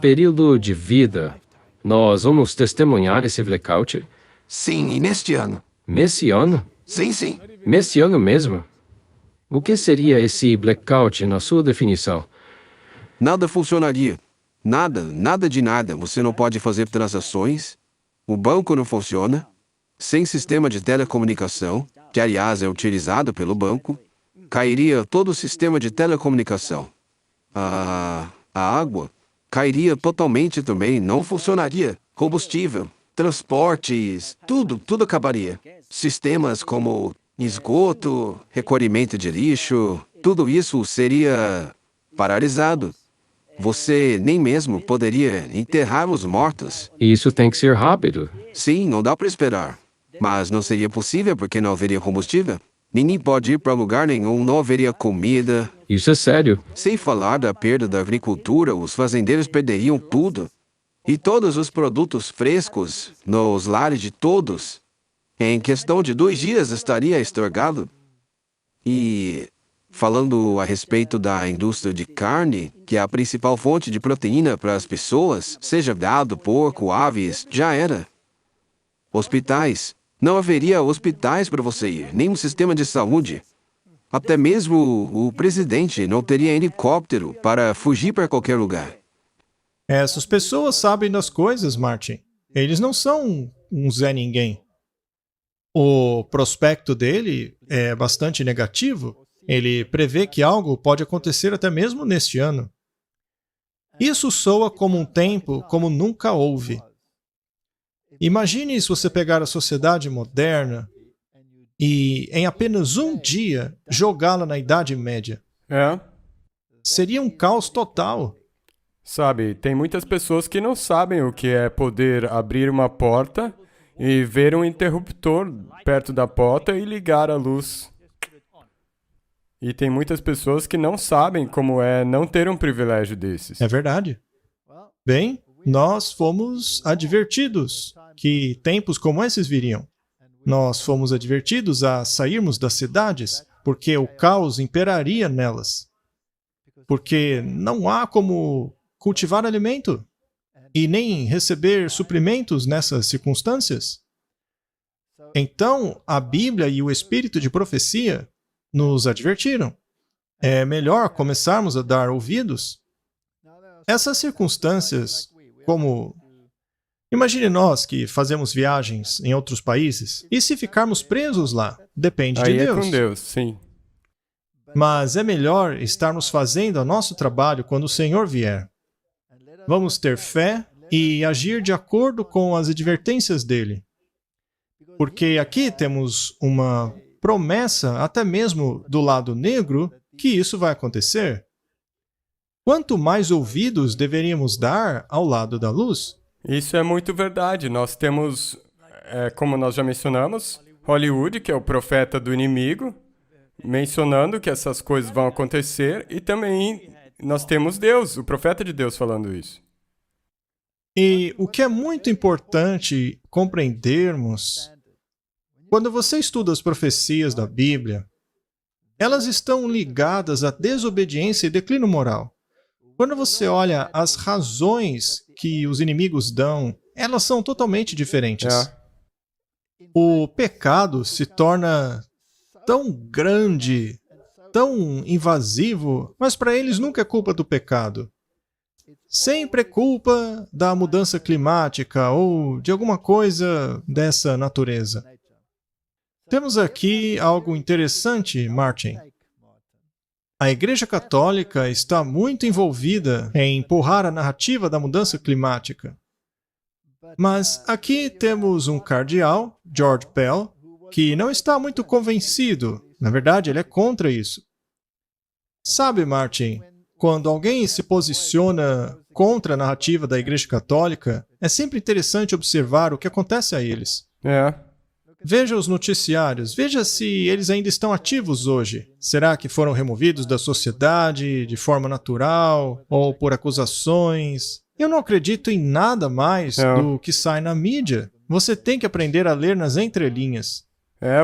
período de vida, nós vamos testemunhar esse blackout? Sim, e neste ano. Nesse ano? Sim, sim. Nesse ano mesmo? O que seria esse blackout na sua definição? Nada funcionaria. Nada de nada. Você não pode fazer transações. O banco não funciona. Sem sistema de telecomunicação, que aliás é utilizado pelo banco, cairia todo o sistema de telecomunicação. A água cairia totalmente também, não funcionaria. Combustível, transportes, tudo acabaria. Sistemas como esgoto, recolhimento de lixo, tudo isso seria paralisado. Você nem mesmo poderia enterrar os mortos. Isso tem que ser rápido. Sim, não dá para esperar. Mas não seria possível porque não haveria combustível. Ninguém pode ir para lugar nenhum, não haveria comida. Isso é sério. Sem falar da perda da agricultura, os fazendeiros perderiam tudo. E todos os produtos frescos, nos lares de todos, em questão de 2 dias estaria estragado. E falando a respeito da indústria de carne, que é a principal fonte de proteína para as pessoas, seja gado, porco, aves, já era. Hospitais. Não haveria hospitais para você ir, nem um sistema de saúde. Até mesmo o presidente não teria helicóptero para fugir para qualquer lugar. Essas pessoas sabem das coisas, Martin. Eles não são um Zé Ninguém. O prospecto dele é bastante negativo. Ele prevê que algo pode acontecer até mesmo neste ano. Isso soa como um tempo como nunca houve. Imagine se você pegar a sociedade moderna e, em apenas um dia, jogá-la na Idade Média. Seria um caos total. Sabe, tem muitas pessoas que não sabem o que é poder abrir uma porta e ver um interruptor perto da porta e ligar a luz. E tem muitas pessoas que não sabem como é não ter um privilégio desses. É verdade. Bem, nós fomos advertidos que tempos como esses viriam. Nós fomos advertidos a sairmos das cidades, porque o caos imperaria nelas. Porque não há como cultivar alimento e nem receber suprimentos nessas circunstâncias. Então, a Bíblia e o espírito de profecia nos advertiram. É melhor começarmos a dar ouvidos. Essas circunstâncias, como... Imagine nós que fazemos viagens em outros países, e se ficarmos presos lá? Depende de Deus. Aí é com Deus, sim. Mas é melhor estarmos fazendo o nosso trabalho quando o Senhor vier. Vamos ter fé e agir de acordo com as advertências dele. Porque aqui temos uma promessa, até mesmo do lado negro, que isso vai acontecer. Quanto mais ouvidos deveríamos dar ao lado da luz? Isso é muito verdade. Nós temos, como nós já mencionamos, Hollywood, que é o profeta do inimigo, mencionando que essas coisas vão acontecer, e também nós temos Deus, o profeta de Deus, falando isso. E o que é muito importante compreendermos, quando você estuda as profecias da Bíblia, elas estão ligadas à desobediência e declínio moral. Quando você olha as razões que os inimigos dão, elas são totalmente diferentes. O pecado se torna tão grande, tão invasivo, mas para eles nunca é culpa do pecado. Sempre é culpa da mudança climática ou de alguma coisa dessa natureza. Temos aqui algo interessante, Martin. A Igreja Católica está muito envolvida em empurrar a narrativa da mudança climática. Mas aqui temos um cardeal, George Pell, que não está muito convencido. Na verdade, ele é contra isso. Sabe, Martin, quando alguém se posiciona contra a narrativa da Igreja Católica, é sempre interessante observar o que acontece a eles. Veja os noticiários, veja se eles ainda estão ativos hoje. Será que foram removidos da sociedade de forma natural ou por acusações? Eu não acredito em nada mais do que sai na mídia. Você tem que aprender a ler nas entrelinhas.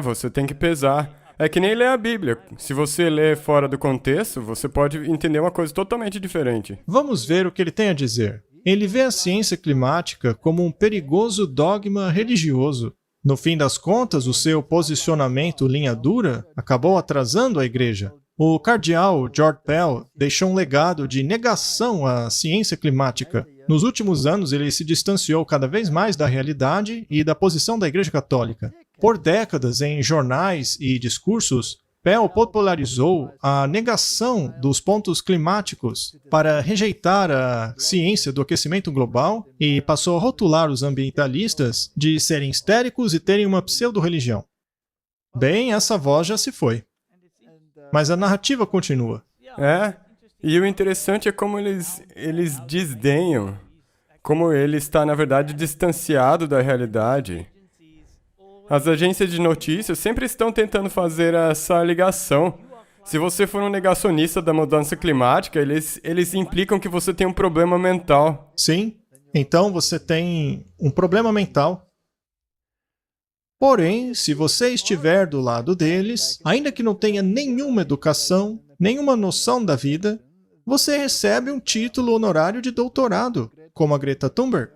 Você tem que pesar. É que nem ler a Bíblia. Se você ler fora do contexto, você pode entender uma coisa totalmente diferente. Vamos ver o que ele tem a dizer. Ele vê a ciência climática como um perigoso dogma religioso. No fim das contas, o seu posicionamento linha dura acabou atrasando a Igreja. O cardeal George Pell deixou um legado de negação à ciência climática. Nos últimos anos, ele se distanciou cada vez mais da realidade e da posição da Igreja Católica. Por décadas, em jornais e discursos, Pell popularizou a negação dos pontos climáticos para rejeitar a ciência do aquecimento global e passou a rotular os ambientalistas de serem histéricos e terem uma pseudo-religião. Bem, essa voz já se foi. Mas a narrativa continua. E o interessante é como eles desdenham, como ele está, na verdade, distanciado da realidade. As agências de notícias sempre estão tentando fazer essa ligação. Se você for um negacionista da mudança climática, eles implicam que você tem um problema mental. Sim, então você tem um problema mental. Porém, se você estiver do lado deles, ainda que não tenha nenhuma educação, nenhuma noção da vida, você recebe um título honorário de doutorado, como a Greta Thunberg.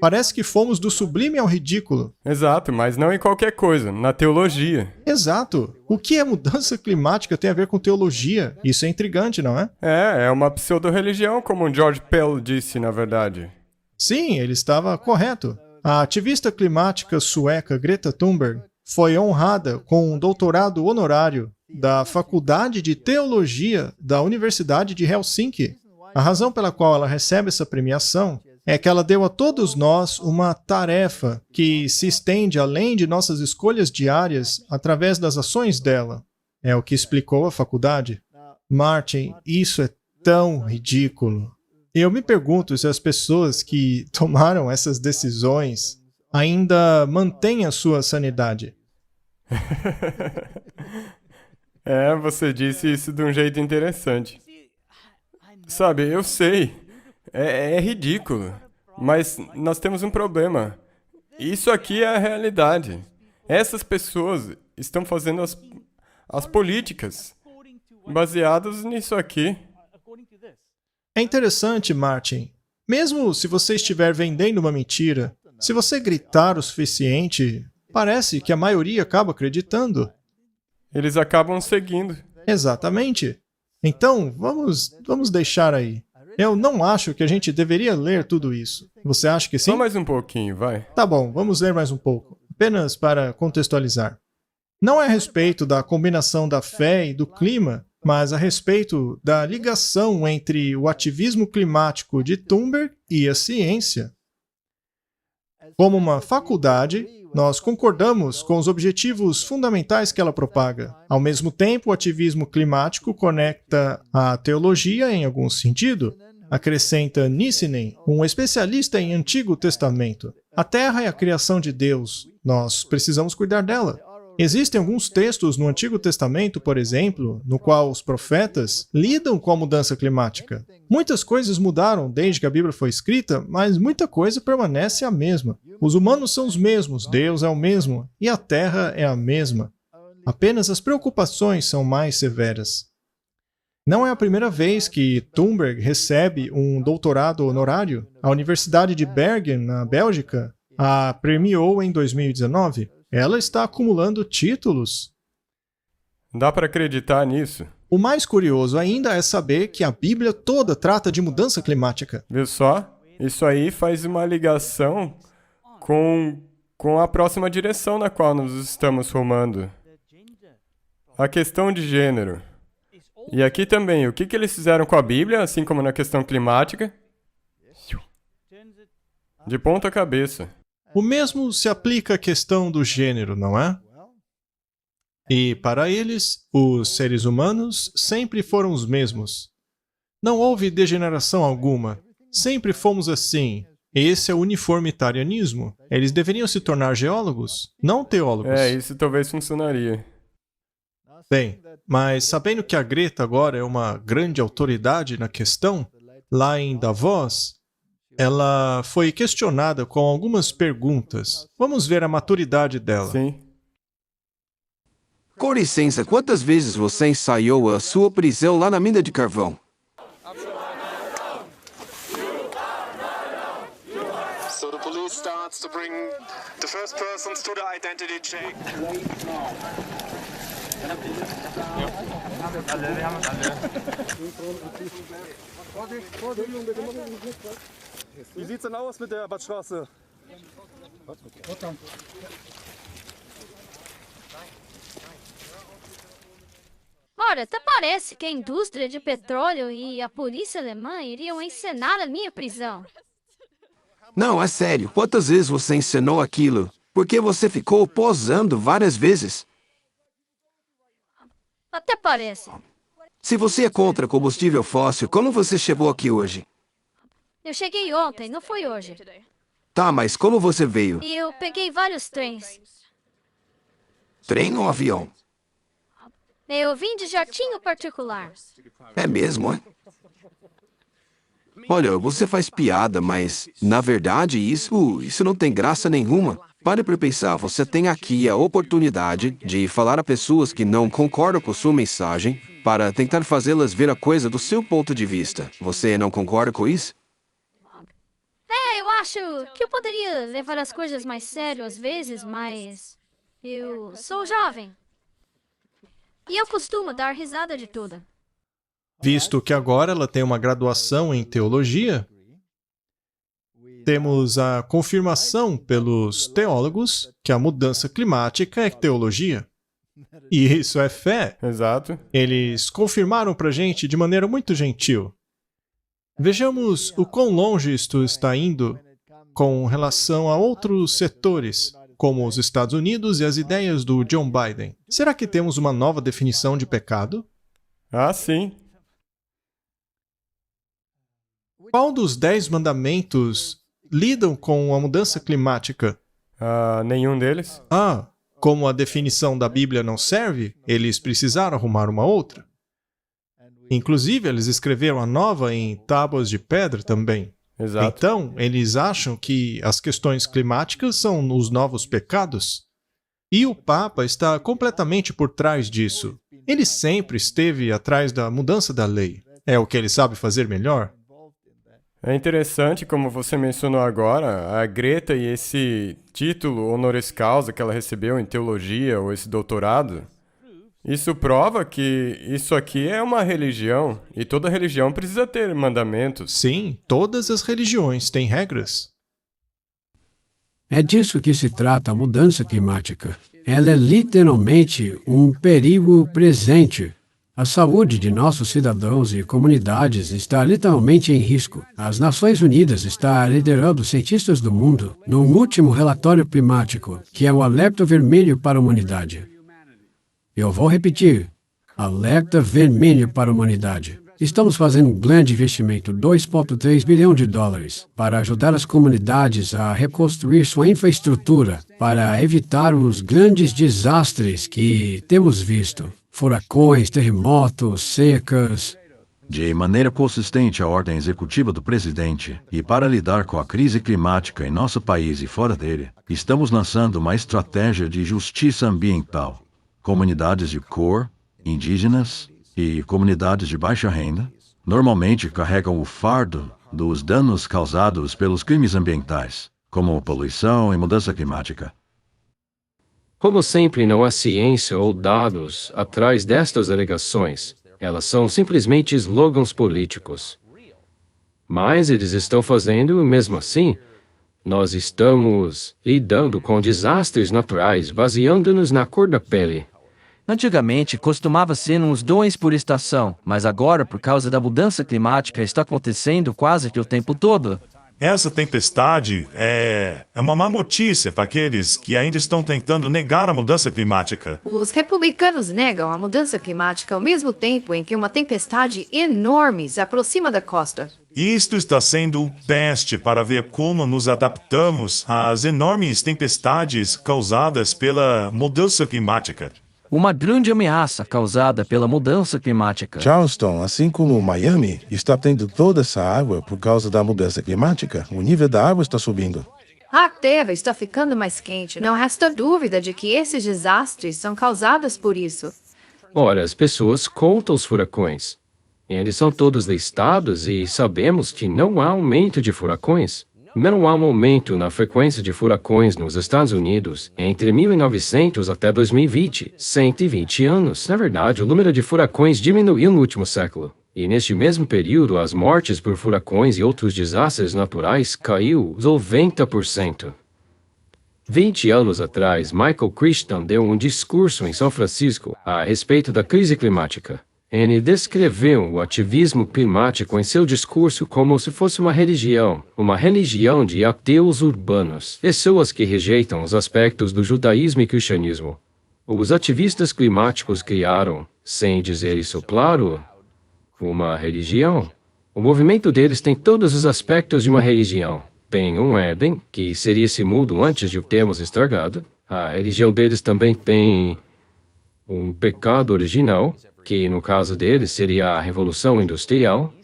Parece que fomos do sublime ao ridículo. Exato, mas não em qualquer coisa, na teologia. Exato. O que a mudança climática tem a ver com teologia? Isso é intrigante, não é? É uma pseudo-religião, como o George Pell disse, na verdade. Sim, ele estava correto. A ativista climática sueca Greta Thunberg foi honrada com um doutorado honorário da Faculdade de Teologia da Universidade de Helsinki. A razão pela qual ela recebe essa premiação é que ela deu a todos nós uma tarefa que se estende além de nossas escolhas diárias através das ações dela. É o que explicou a faculdade. Martin, isso é tão ridículo. Eu me pergunto se as pessoas que tomaram essas decisões ainda mantêm a sua sanidade. Você disse isso de um jeito interessante. Sabe, eu sei. É ridículo. Mas nós temos um problema. Isso aqui é a realidade. Essas pessoas estão fazendo as políticas baseadas nisso aqui. É interessante, Martin. Mesmo se você estiver vendendo uma mentira, se você gritar o suficiente, parece que a maioria acaba acreditando. Eles acabam seguindo. Exatamente. Então, vamos deixar aí. Eu não acho que a gente deveria ler tudo isso. Você acha que sim? Só mais um pouquinho, vai. Tá bom, vamos ler mais um pouco. Apenas para contextualizar. Não é a respeito da combinação da fé e do clima, mas a respeito da ligação entre o ativismo climático de Thunberg e a ciência. Como uma faculdade, nós concordamos com os objetivos fundamentais que ela propaga. Ao mesmo tempo, o ativismo climático conecta a teologia em algum sentido. Acrescenta Nissinen, um especialista em Antigo Testamento. A Terra é a criação de Deus. Nós precisamos cuidar dela. Existem alguns textos no Antigo Testamento, por exemplo, no qual os profetas lidam com a mudança climática. Muitas coisas mudaram desde que a Bíblia foi escrita, mas muita coisa permanece a mesma. Os humanos são os mesmos, Deus é o mesmo, e a Terra é a mesma. Apenas as preocupações são mais severas. Não é a primeira vez que Thunberg recebe um doutorado honorário. A Universidade de Bergen, na Bélgica, a premiou em 2019. Ela está acumulando títulos. Dá para acreditar nisso? O mais curioso ainda é saber que a Bíblia toda trata de mudança climática. Viu só? Isso aí faz uma ligação com a próxima direção na qual nós estamos rumando. A questão de gênero. E aqui também, o que eles fizeram com a Bíblia, assim como na questão climática? De ponta cabeça. O mesmo se aplica à questão do gênero, não é? E, para eles, os seres humanos sempre foram os mesmos. Não houve degeneração alguma. Sempre fomos assim. Esse é o uniformitarianismo. Eles deveriam se tornar geólogos, não teólogos. Isso talvez funcionaria. Bem, mas sabendo que a Greta agora é uma grande autoridade na questão, lá em Davos, ela foi questionada com algumas perguntas. Vamos ver a maturidade dela. Sim. Com licença, quantas vezes você ensaiou a sua prisão lá na mina de carvão? So the police starts to bring the first persons to the identity check. Wie sieht's denn aus mit der Badstraße? Ora, até parece que a indústria de petróleo e a polícia alemã iriam encenar a minha prisão. Não, é sério. Quantas vezes você encenou aquilo? Porque você ficou posando várias vezes. Até parece. Se você é contra combustível fóssil, como você chegou aqui hoje? Eu cheguei ontem, não foi hoje. Tá, mas como você veio? E eu peguei vários trens. Trem ou avião? Eu vim de jatinho particular. É mesmo, é? Olha, você faz piada, mas, na verdade, isso não tem graça nenhuma. Pare para pensar, você tem aqui a oportunidade de falar a pessoas que não concordam com sua mensagem para tentar fazê-las ver a coisa do seu ponto de vista. Você não concorda com isso? Eu acho que eu poderia levar as coisas mais sério às vezes, mas eu sou jovem. E eu costumo dar risada de tudo. Visto que agora ela tem uma graduação em teologia, temos a confirmação pelos teólogos que a mudança climática é teologia. E isso é fé. Exato. Eles confirmaram pra gente de maneira muito gentil. Vejamos o quão longe isto está indo com relação a outros setores, como os Estados Unidos e as ideias do John Biden. Será que temos uma nova definição de pecado? Ah, sim. Qual dos 10 mandamentos lidam com a mudança climática? Nenhum deles. Como a definição da Bíblia não serve, eles precisaram arrumar uma outra. Inclusive, eles escreveram a nova em tábuas de pedra também. Exato. Então, eles acham que as questões climáticas são os novos pecados. E o Papa está completamente por trás disso. Ele sempre esteve atrás da mudança da lei. É o que ele sabe fazer melhor. É interessante, como você mencionou agora, a Greta e esse título honoris causa que ela recebeu em teologia, ou esse doutorado, isso prova que isso aqui é uma religião, e toda religião precisa ter mandamentos. Sim, todas as religiões têm regras. É disso que se trata a mudança climática. Ela é literalmente um perigo presente. A saúde de nossos cidadãos e comunidades está literalmente em risco. As Nações Unidas estão liderando cientistas do mundo no último relatório climático, que é o alerta vermelho para a humanidade. Eu vou repetir. Alerta vermelho para a humanidade. Estamos fazendo um grande investimento, $2,3 bilhões, para ajudar as comunidades a reconstruir sua infraestrutura, para evitar os grandes desastres que temos visto. Furacões, terremotos, secas. De maneira consistente, a ordem executiva do presidente, e para lidar com a crise climática em nosso país e fora dele, estamos lançando uma estratégia de justiça ambiental. Comunidades de cor, indígenas e comunidades de baixa renda normalmente carregam o fardo dos danos causados pelos crimes ambientais, como poluição e mudança climática. Como sempre, não há ciência ou dados atrás destas alegações. Elas são simplesmente slogans políticos. Mas eles estão fazendo, mesmo assim, nós estamos lidando com desastres naturais baseando-nos na cor da pele. Antigamente costumava ser uns 2 por estação, mas agora, por causa da mudança climática, está acontecendo quase que o tempo todo. Essa tempestade é uma má notícia para aqueles que ainda estão tentando negar a mudança climática. Os republicanos negam a mudança climática ao mesmo tempo em que uma tempestade enorme se aproxima da costa. Isto está sendo um teste para ver como nos adaptamos às enormes tempestades causadas pela mudança climática. Uma grande ameaça causada pela mudança climática. Charleston, assim como Miami, está tendo toda essa água por causa da mudança climática. O nível da água está subindo. A Terra está ficando mais quente. Não resta dúvida de que esses desastres são causados por isso. Ora, as pessoas contam os furacões. Eles são todos listados e sabemos que não há aumento de furacões. Não há um aumento na frequência de furacões nos Estados Unidos entre 1900 até 2020, 120 anos. Na verdade, o número de furacões diminuiu no último século. E neste mesmo período, as mortes por furacões e outros desastres naturais caiu 90%. 20 anos atrás, Michael Crichton deu um discurso em São Francisco a respeito da crise climática. Ele descreveu o ativismo climático em seu discurso como se fosse uma religião de ateus urbanos, pessoas que rejeitam os aspectos do judaísmo e cristianismo. Os ativistas climáticos criaram, sem dizer isso claro, uma religião. O movimento deles tem todos os aspectos de uma religião. Tem um Éden, que seria esse mundo antes de o termos estragado. A religião deles também tem um pecado original, que no caso deles seria a Revolução Industrial.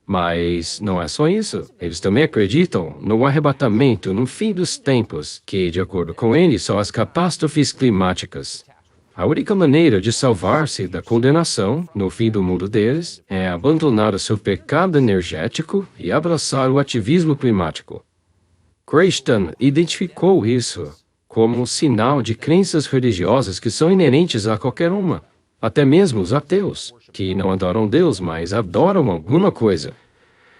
Mas não é só isso. Eles também acreditam no arrebatamento no fim dos tempos, que, de acordo com eles, são as catástrofes climáticas. A única maneira de salvar-se da condenação no fim do mundo deles é abandonar o seu pecado energético e abraçar o ativismo climático. Crichton identificou isso como um sinal de crenças religiosas que são inerentes a qualquer uma. Até mesmo os ateus, que não adoram Deus, mas adoram alguma coisa.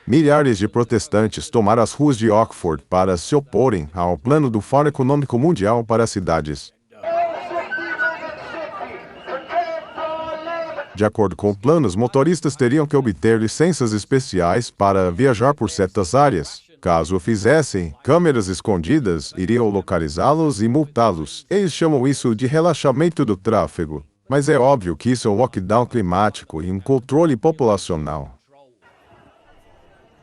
Milhares de protestantes tomaram as ruas de Oxford para se oporem ao plano do Fórum Econômico Mundial para as cidades. De acordo com o plano, os motoristas teriam que obter licenças especiais para viajar por certas áreas. Caso o fizessem, câmeras escondidas iriam localizá-los e multá-los. Eles chamam isso de relaxamento do tráfego. Mas é óbvio que isso é um lockdown climático e um controle populacional.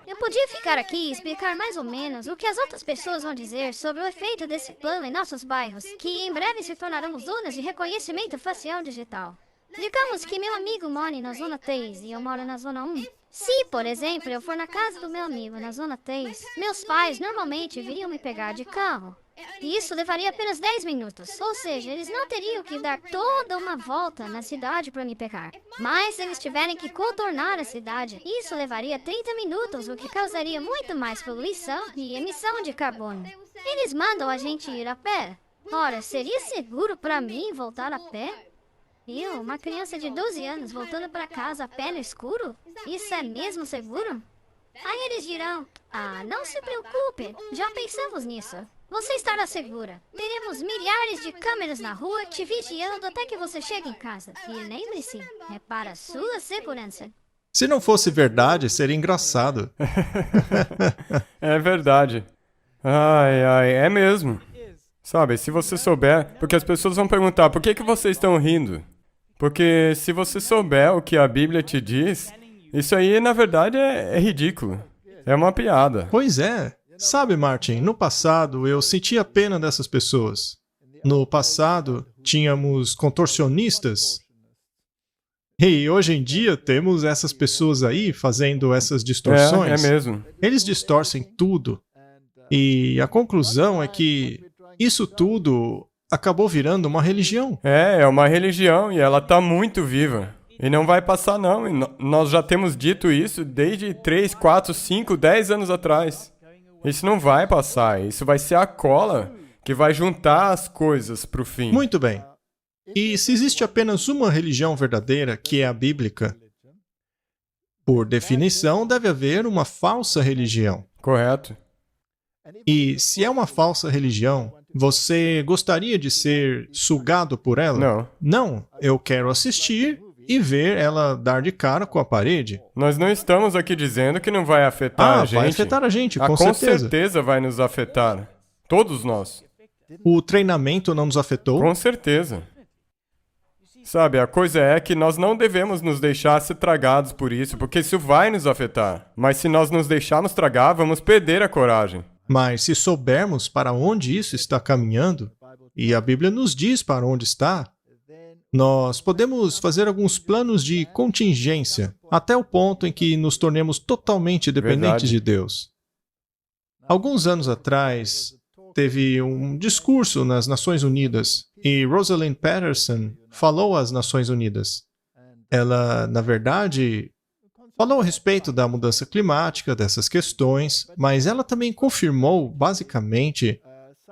Eu podia ficar aqui e explicar mais ou menos o que as outras pessoas vão dizer sobre o efeito desse plano em nossos bairros, que em breve se tornarão zonas de reconhecimento facial digital. Digamos que meu amigo mora na zona 3 e eu moro na zona 1. Se, por exemplo, eu for na casa do meu amigo na zona 3, meus pais normalmente viriam me pegar de carro. E isso levaria apenas 10 minutos, ou seja, eles não teriam que dar toda uma volta na cidade para me pegar. Mas se eles tiverem que contornar a cidade, isso levaria 30 minutos, o que causaria muito mais poluição e emissão de carbono. Eles mandam a gente ir a pé. Ora, seria seguro para mim voltar a pé? Eu, uma criança de 12 anos, voltando para casa a pé no escuro? Isso é mesmo seguro? Aí eles dirão, não se preocupe, já pensamos nisso. Você estará segura. Teremos milhares de câmeras na rua te vigiando até que você chegue em casa. E lembre-se, é para a sua segurança. Se não fosse verdade, seria engraçado. É verdade. Ai, é mesmo. Sabe, se você souber, porque as pessoas vão perguntar, por que vocês estão rindo? Porque se você souber o que a Bíblia te diz, isso aí, na verdade, é ridículo. É uma piada. Pois é. Sabe, Martin, no passado eu sentia pena dessas pessoas. No passado, tínhamos contorcionistas. E hoje em dia temos essas pessoas aí fazendo essas distorções. É mesmo. Eles distorcem tudo. E a conclusão é que isso tudo acabou virando uma religião. É uma religião e ela está muito viva. E não vai passar não. E nós já temos dito isso desde 3, 4, 5, 10 anos atrás. Isso não vai passar. Isso vai ser a cola que vai juntar as coisas para o fim. Muito bem. E se existe apenas uma religião verdadeira, que é a bíblica, por definição, deve haver uma falsa religião. Correto. E se é uma falsa religião, você gostaria de ser sugado por ela? Não. Não, eu quero assistir e ver ela dar de cara com a parede. Nós não estamos aqui dizendo que não vai afetar a gente. Vai afetar a gente, com certeza. Com certeza vai nos afetar. Todos nós. O treinamento não nos afetou? Com certeza. Sabe, a coisa é que nós não devemos nos deixar ser tragados por isso, porque isso vai nos afetar. Mas se nós nos deixarmos tragar, vamos perder a coragem. Mas se soubermos para onde isso está caminhando, e a Bíblia nos diz para onde está, nós podemos fazer alguns planos de contingência, até o ponto em que nos tornemos totalmente dependentes de Deus. Alguns anos atrás, teve um discurso nas Nações Unidas, e Rosalind Patterson falou às Nações Unidas. Ela, na verdade, falou a respeito da mudança climática, dessas questões, mas ela também confirmou, basicamente,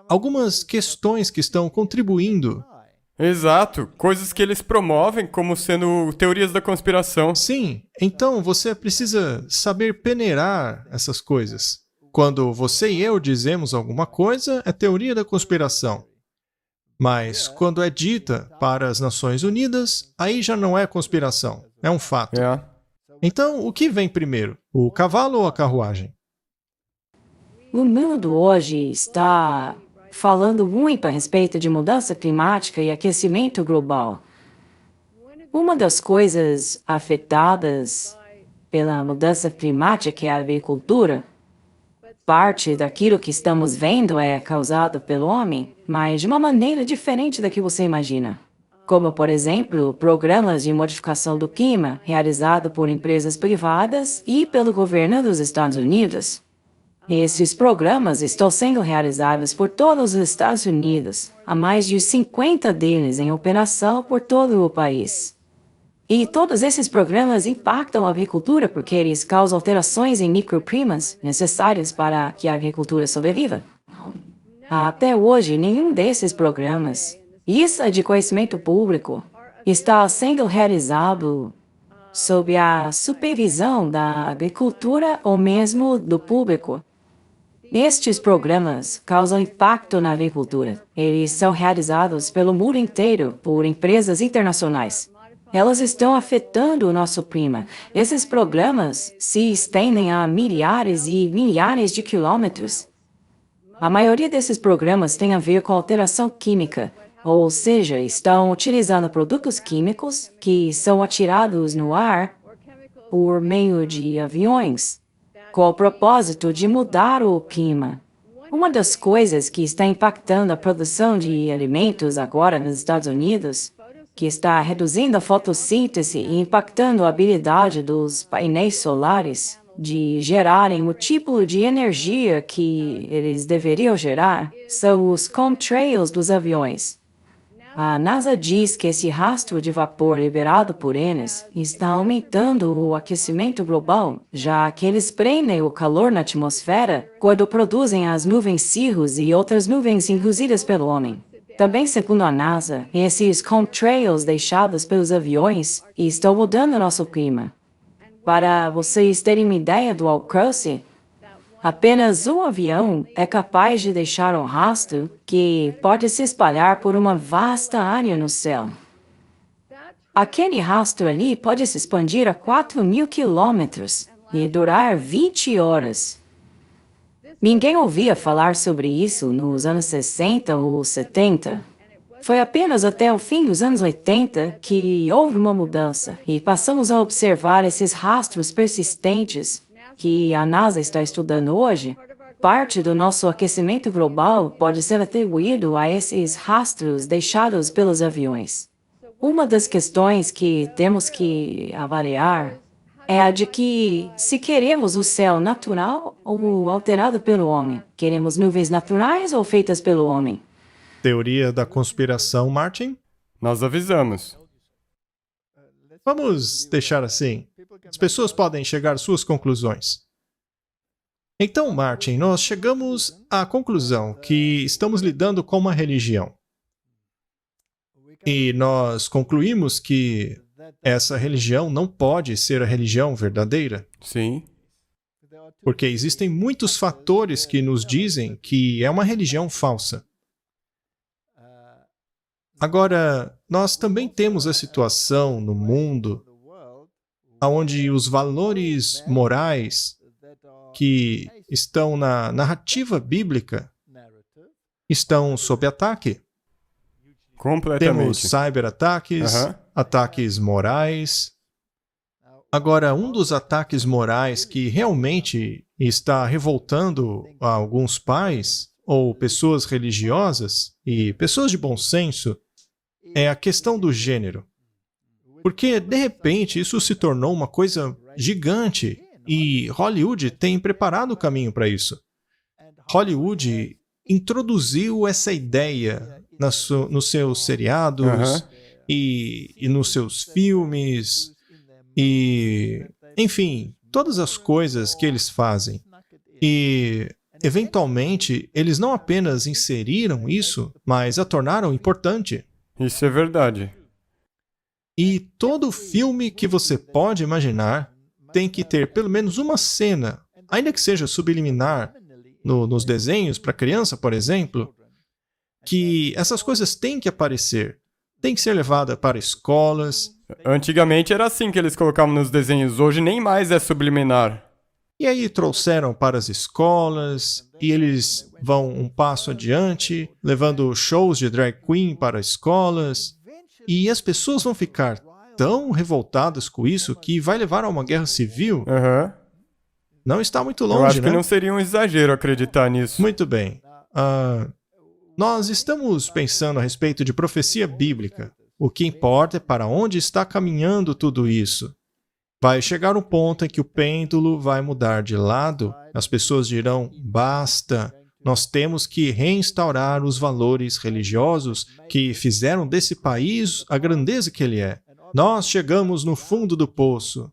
algumas questões que estão contribuindo. Exato, coisas que eles promovem como sendo teorias da conspiração. Sim, então você precisa saber peneirar essas coisas. Quando você e eu dizemos alguma coisa, é teoria da conspiração. Mas quando é dita para as Nações Unidas, aí já não é conspiração, é um fato. Então, o que vem primeiro, o cavalo ou a carruagem? O mundo hoje está falando muito a respeito de mudança climática e aquecimento global. Uma das coisas afetadas pela mudança climática é a agricultura. Parte daquilo que estamos vendo é causado pelo homem, mas de uma maneira diferente da que você imagina. Como, por exemplo, programas de modificação do clima realizados por empresas privadas e pelo governo dos Estados Unidos. Esses programas estão sendo realizados por todos os Estados Unidos, há mais de 50 deles em operação por todo o país. E todos esses programas impactam a agricultura porque eles causam alterações em microprimas necessárias para que a agricultura sobreviva. Até hoje, nenhum desses programas, isso é de conhecimento público, está sendo realizado sob a supervisão da agricultura ou mesmo do público. Estes programas causam impacto na agricultura. Eles são realizados pelo mundo inteiro por empresas internacionais. Elas estão afetando o nosso clima. Esses programas se estendem a milhares e milhares de quilômetros. A maioria desses programas tem a ver com alteração química, ou seja, estão utilizando produtos químicos que são atirados no ar por meio de aviões, com o propósito de mudar o clima. Uma das coisas que está impactando a produção de alimentos agora nos Estados Unidos, que está reduzindo a fotossíntese e impactando a habilidade dos painéis solares de gerarem o tipo de energia que eles deveriam gerar, são os chemtrails dos aviões. A NASA diz que esse rastro de vapor liberado por eles está aumentando o aquecimento global, já que eles prendem o calor na atmosfera quando produzem as nuvens cirrus e outras nuvens induzidas pelo homem. Também, segundo a NASA, esses chemtrails deixados pelos aviões estão mudando nosso clima. Para vocês terem uma ideia do alcance, apenas um avião é capaz de deixar um rastro que pode se espalhar por uma vasta área no céu. Aquele rastro ali pode se expandir a 4.000 quilômetros e durar 20 horas. Ninguém ouvia falar sobre isso nos anos 60 ou 70. Foi apenas até o fim dos anos 80 que houve uma mudança e passamos a observar esses rastros persistentes que a NASA está estudando hoje. Parte do nosso aquecimento global pode ser atribuído a esses rastros deixados pelos aviões. Uma das questões que temos que avaliar é a de que, se queremos o céu natural ou alterado pelo homem, queremos nuvens naturais ou feitas pelo homem? Teoria da conspiração, Martin? Nós avisamos. Vamos deixar assim. As pessoas podem chegar às suas conclusões. Então, Martin, nós chegamos à conclusão que estamos lidando com uma religião. E nós concluímos que essa religião não pode ser a religião verdadeira. Sim. Porque existem muitos fatores que nos dizem que é uma religião falsa. Agora, nós também temos a situação no mundo onde os valores morais que estão na narrativa bíblica estão sob ataque. Completamente. Temos cyberataques, ataques morais. Agora, um dos ataques morais que realmente está revoltando a alguns pais ou pessoas religiosas e pessoas de bom senso é a questão do gênero. Porque, de repente, isso se tornou uma coisa gigante e Hollywood tem preparado o caminho para isso. Hollywood introduziu essa ideia nos seus seriados e nos seus filmes e, enfim, todas as coisas que eles fazem. E, eventualmente, eles não apenas inseriram isso, mas a tornaram importante. Isso é verdade. E todo filme que você pode imaginar tem que ter pelo menos uma cena, ainda que seja subliminar, nos desenhos para criança, por exemplo, que essas coisas têm que aparecer. Tem que ser levada para escolas. Antigamente era assim que eles colocavam nos desenhos, hoje nem mais é subliminar. E aí trouxeram para as escolas, e eles vão um passo adiante, levando shows de drag queen para escolas, e as pessoas vão ficar tão revoltadas com isso que vai levar a uma guerra civil. Não está muito longe, Eu acho né? que não seria um exagero acreditar nisso. Muito bem. Nós estamos pensando a respeito de profecia bíblica. O que importa é para onde está caminhando tudo isso. Vai chegar um ponto em que o pêndulo vai mudar de lado. As pessoas dirão, basta, nós temos que reinstaurar os valores religiosos que fizeram desse país a grandeza que ele é. Nós chegamos no fundo do poço.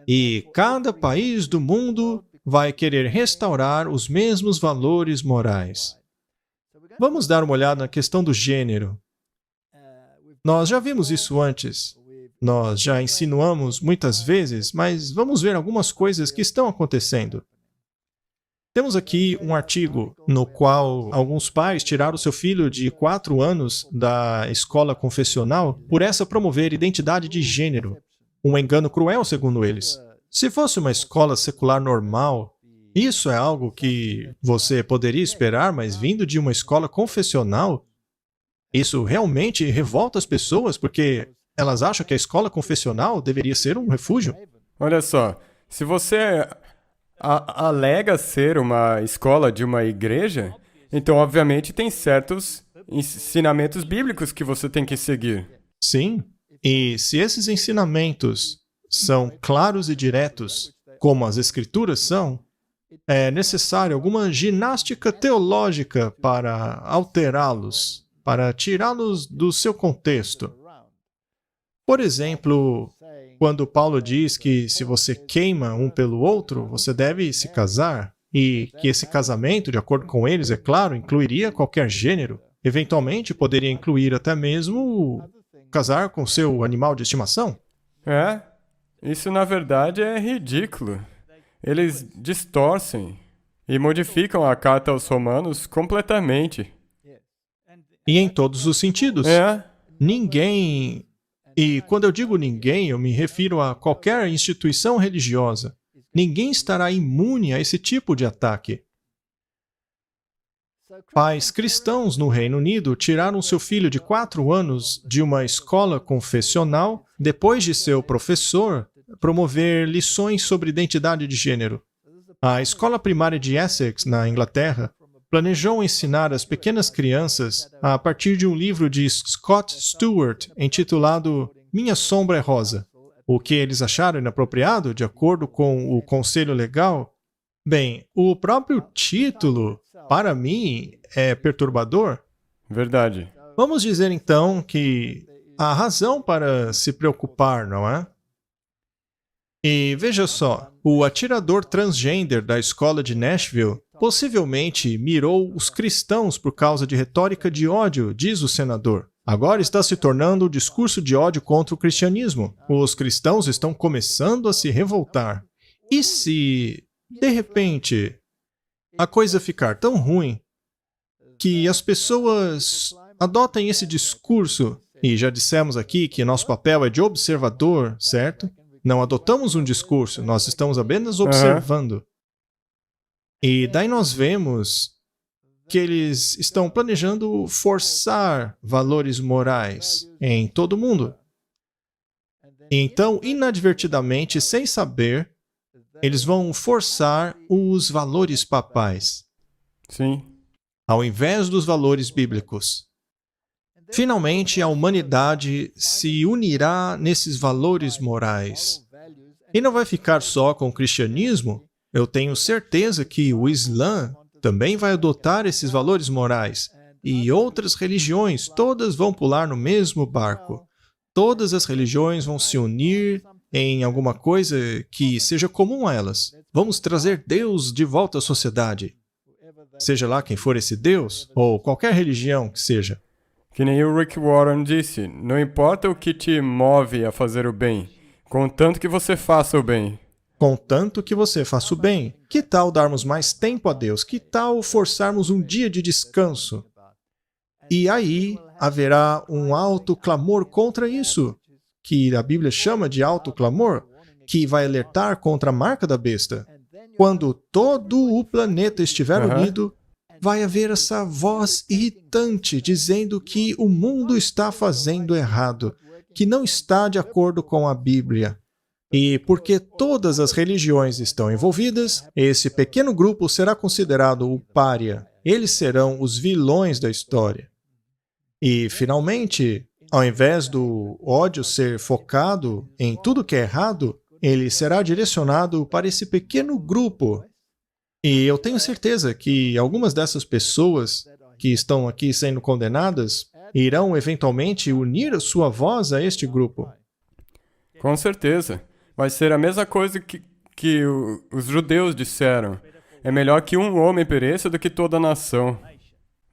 E cada país do mundo vai querer restaurar os mesmos valores morais. Vamos dar uma olhada na questão do gênero. Nós já vimos isso antes. nós já insinuamos muitas vezes, mas vamos ver algumas coisas que estão acontecendo. Temos aqui um artigo no qual alguns pais tiraram seu filho de 4 anos da escola confessional por essa promover identidade de gênero. Um engano cruel, segundo eles. Se fosse uma escola secular normal, isso é algo que você poderia esperar, mas vindo de uma escola confessional, isso realmente revolta as pessoas, porque elas acham que a escola confessional deveria ser um refúgio. Olha só, se você alega ser uma escola de uma igreja, então obviamente tem certos ensinamentos bíblicos que você tem que seguir. Sim, e se esses ensinamentos são claros e diretos, como as escrituras são, é necessário alguma ginástica teológica para alterá-los, para tirá-los do seu contexto. Por exemplo, quando Paulo diz que se você queima um pelo outro, você deve se casar, e que esse casamento, de acordo com eles, é claro, incluiria qualquer gênero. Eventualmente, poderia incluir até mesmo casar com seu animal de estimação. Isso na verdade é ridículo. Eles distorcem e modificam a carta aos Romanos completamente. E em todos os sentidos. Ninguém... E quando eu digo ninguém, eu me refiro a qualquer instituição religiosa. Ninguém estará imune a esse tipo de ataque. Pais cristãos no Reino Unido tiraram seu filho de 4 anos de uma escola confessional depois de seu professor promover lições sobre identidade de gênero. A escola primária de Essex, na Inglaterra, planejou ensinar as pequenas crianças a partir de um livro de Scott Stewart intitulado Minha Sombra é Rosa. O que eles acharam inapropriado, de acordo com o conselho legal? Bem, o próprio título, para mim, é perturbador. Verdade. Vamos dizer então que há razão para se preocupar, não é? E veja só, o atirador transgênero da escola de Nashville possivelmente mirou os cristãos por causa de retórica de ódio, diz o senador. Agora está se tornando um discurso de ódio contra o cristianismo. Os cristãos estão começando a se revoltar. E se, de repente, a coisa ficar tão ruim que as pessoas adotem esse discurso, e já dissemos aqui que nosso papel é de observador, certo? Não adotamos um discurso, nós estamos apenas observando. E daí nós vemos que eles estão planejando forçar valores morais em todo mundo. E então, inadvertidamente, sem saber, eles vão forçar os valores papais. Sim. Ao invés dos valores bíblicos. Finalmente, a humanidade se unirá nesses valores morais. E não vai ficar só com o cristianismo. Eu tenho certeza que o Islã também vai adotar esses valores morais. E outras religiões, todas vão pular no mesmo barco. Todas as religiões vão se unir em alguma coisa que seja comum a elas. Vamos trazer Deus de volta à sociedade. Seja lá quem for esse Deus, ou qualquer religião que seja. Que nem o Rick Warren disse, não importa o que te move a fazer o bem, contanto que você faça o bem. Contanto que você faça o bem. Que tal darmos mais tempo a Deus? Que tal forçarmos um dia de descanso? E aí haverá um alto clamor contra isso, que a Bíblia chama de alto clamor, que vai alertar contra a marca da besta. Quando todo o planeta estiver unido, vai haver essa voz irritante dizendo que o mundo está fazendo errado, que não está de acordo com a Bíblia. E porque todas as religiões estão envolvidas, esse pequeno grupo será considerado o pária. Eles serão os vilões da história. E, finalmente, ao invés do ódio ser focado em tudo que é errado, ele será direcionado para esse pequeno grupo. E eu tenho certeza que algumas dessas pessoas que estão aqui sendo condenadas irão eventualmente unir a sua voz a este grupo. Com certeza. Vai ser a mesma coisa que os judeus disseram. É melhor que um homem pereça do que toda a nação.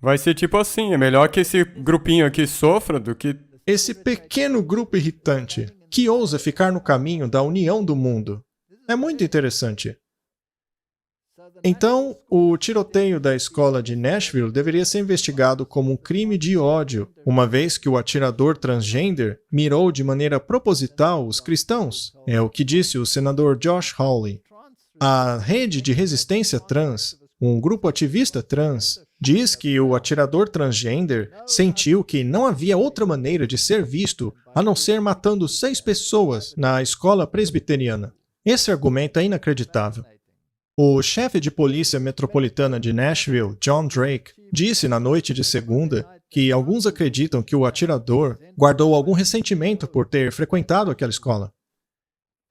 Vai ser tipo assim, é melhor que esse grupinho aqui sofra do que... Esse pequeno grupo irritante, que ousa ficar no caminho da união do mundo. É muito interessante. Então, o tiroteio da escola de Nashville deveria ser investigado como um crime de ódio, uma vez que o atirador transgender mirou de maneira proposital os cristãos. É o que disse o senador Josh Hawley. A Rede de Resistência Trans, um grupo ativista trans, diz que o atirador transgender sentiu que não havia outra maneira de ser visto a não ser matando 6 pessoas na escola presbiteriana. Esse argumento é inacreditável. O chefe de polícia metropolitana de Nashville, John Drake, disse na noite de segunda que alguns acreditam que o atirador guardou algum ressentimento por ter frequentado aquela escola.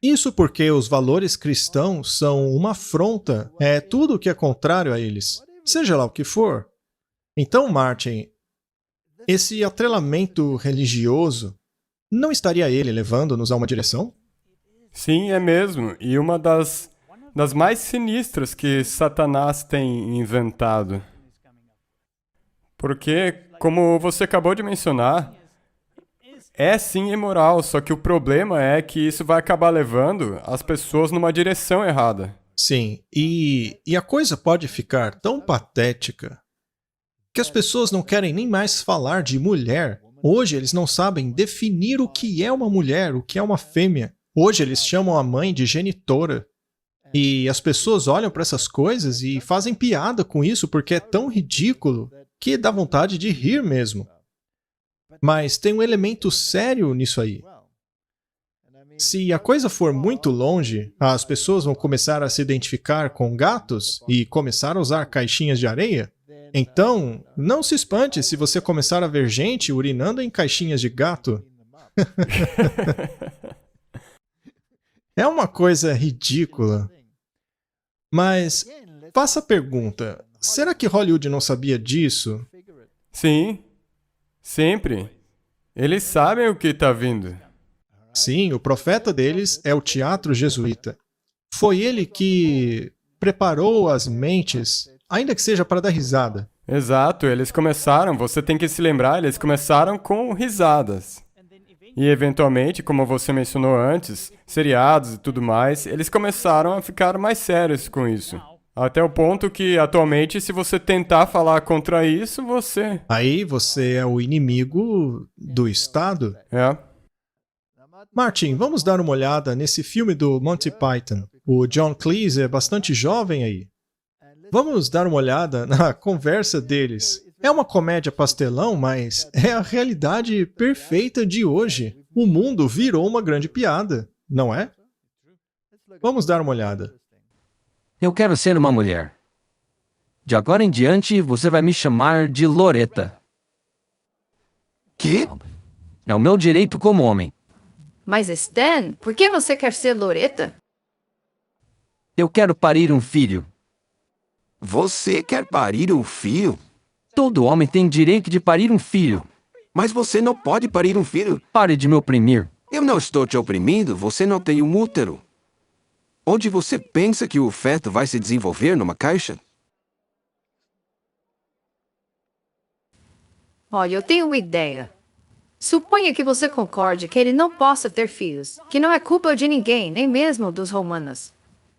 Isso porque os valores cristãos são uma afronta, é tudo o que é contrário a eles, seja lá o que for. Então, Martin, esse atrelamento religioso, não estaria ele levando-nos a uma direção? Sim, é mesmo. E uma das mais sinistras que Satanás tem inventado. Porque, como você acabou de mencionar, é sim imoral, só que o problema é que isso vai acabar levando as pessoas numa direção errada. Sim, e a coisa pode ficar tão patética que as pessoas não querem nem mais falar de mulher. Hoje eles não sabem definir o que é uma mulher, o que é uma fêmea. Hoje eles chamam a mãe de genitora. E as pessoas olham para essas coisas e fazem piada com isso porque é tão ridículo que dá vontade de rir mesmo. Mas tem um elemento sério nisso aí. Se a coisa for muito longe, as pessoas vão começar a se identificar com gatos e começar a usar caixinhas de areia. Então, não se espante se você começar a ver gente urinando em caixinhas de gato. É uma coisa ridícula. Mas, faça a pergunta, será que Hollywood não sabia disso? Sim, sempre. Eles sabem o que está vindo. Sim, o profeta deles é o teatro jesuíta. Foi ele que preparou as mentes, ainda que seja para dar risada. Exato, eles começaram, você tem que se lembrar, eles começaram com risadas. E eventualmente, como você mencionou antes, seriados e tudo mais, eles começaram a ficar mais sérios com isso. Até o ponto que, atualmente, se você tentar falar contra isso, você... Aí você é o inimigo do Estado? É. Martin, vamos dar uma olhada nesse filme do Monty Python. O John Cleese é bastante jovem aí. Vamos dar uma olhada na conversa deles. É uma comédia pastelão, mas é a realidade perfeita de hoje. O mundo virou uma grande piada, não é? Vamos dar uma olhada. Eu quero ser uma mulher. De agora em diante, você vai me chamar de Loreta. Que? É o meu direito como homem. Mas Stan, por que você quer ser Loreta? Eu quero parir um filho. Você quer parir um filho? Todo homem tem direito de parir um filho. Mas você não pode parir um filho. Pare de me oprimir. Eu não estou te oprimindo, você não tem um útero. Onde você pensa que o feto vai se desenvolver numa caixa? Olha, eu tenho uma ideia. Suponha que você concorde que ele não possa ter filhos, que não é culpa de ninguém, nem mesmo dos romanos,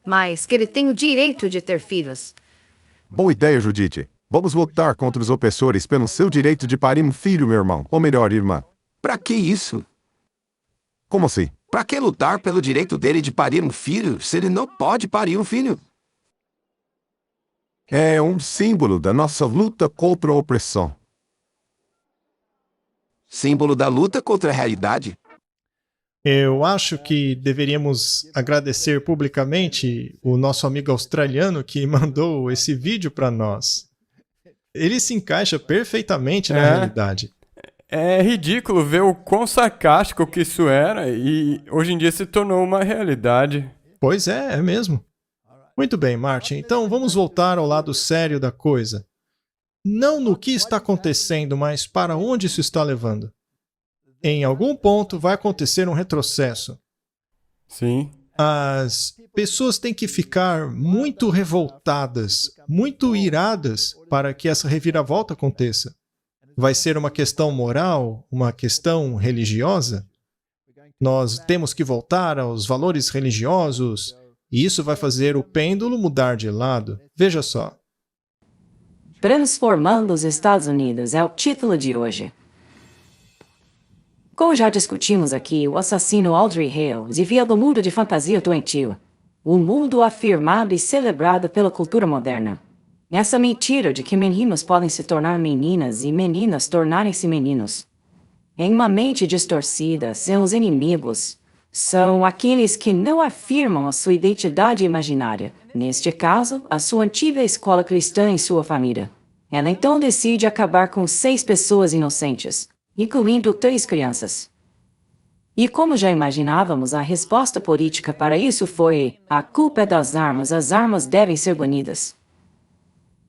mas que ele tem o direito de ter filhos. Boa ideia, Judite. Vamos lutar contra os opressores pelo seu direito de parir um filho, meu irmão. Ou melhor, irmã. Pra que isso? Como assim? Pra que lutar pelo direito dele de parir um filho, se ele não pode parir um filho? É um símbolo da nossa luta contra a opressão. Símbolo da luta contra a realidade? Eu acho que deveríamos agradecer publicamente o nosso amigo australiano que mandou esse vídeo para nós. Ele se encaixa perfeitamente na realidade. É ridículo ver o quão sarcástico que isso era e hoje em dia se tornou uma realidade. Pois é mesmo. Muito bem, Martin. Então vamos voltar ao lado sério da coisa. Não no que está acontecendo, mas para onde isso está levando. Em algum ponto vai acontecer um retrocesso. Sim. As pessoas têm que ficar muito revoltadas, muito iradas para que essa reviravolta aconteça. Vai ser uma questão moral, uma questão religiosa? Nós temos que voltar aos valores religiosos, e isso vai fazer o pêndulo mudar de lado. Veja só. Transformando os Estados Unidos é o título de hoje. Como já discutimos aqui, o assassino Audrey Hale vivia do mundo de fantasia doentio, o mundo afirmado e celebrado pela cultura moderna. Essa mentira de que meninos podem se tornar meninas e meninas tornarem-se meninos. Em uma mente distorcida, seus inimigos são aqueles que não afirmam a sua identidade imaginária, neste caso, a sua antiga escola cristã em sua família. Ela então decide acabar com 6 pessoas inocentes, incluindo 3 crianças. E como já imaginávamos, a resposta política para isso foi: a culpa é das armas, as armas devem ser banidas.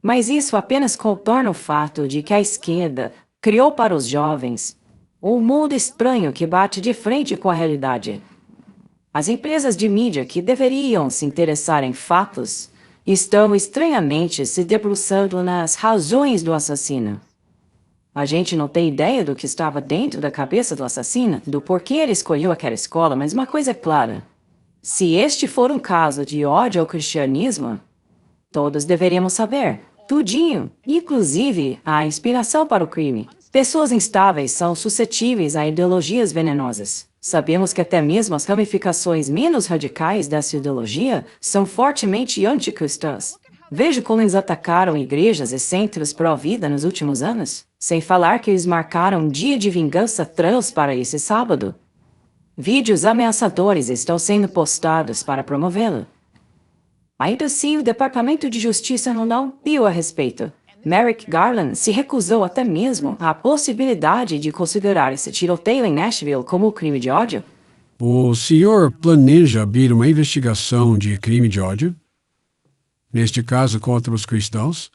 Mas isso apenas contorna o fato de que a esquerda criou para os jovens um mundo estranho que bate de frente com a realidade. As empresas de mídia que deveriam se interessar em fatos estão estranhamente se debruçando nas razões do assassino. A gente não tem ideia do que estava dentro da cabeça do assassino, do porquê ele escolheu aquela escola, mas uma coisa é clara. Se este for um caso de ódio ao cristianismo, todos deveríamos saber, tudinho, inclusive a inspiração para o crime. Pessoas instáveis são suscetíveis a ideologias venenosas. Sabemos que até mesmo as ramificações menos radicais dessa ideologia são fortemente anticristãs. Veja como eles atacaram igrejas e centros pró-vida nos últimos anos, sem falar que eles marcaram um dia de vingança trans para esse sábado. Vídeos ameaçadores estão sendo postados para promovê-lo. Ainda assim, o Departamento de Justiça não viu a respeito. Merrick Garland se recusou até mesmo à possibilidade de considerar esse tiroteio em Nashville como crime de ódio. O senhor planeja abrir uma investigação de crime de ódio? Neste caso, contra os cristãos?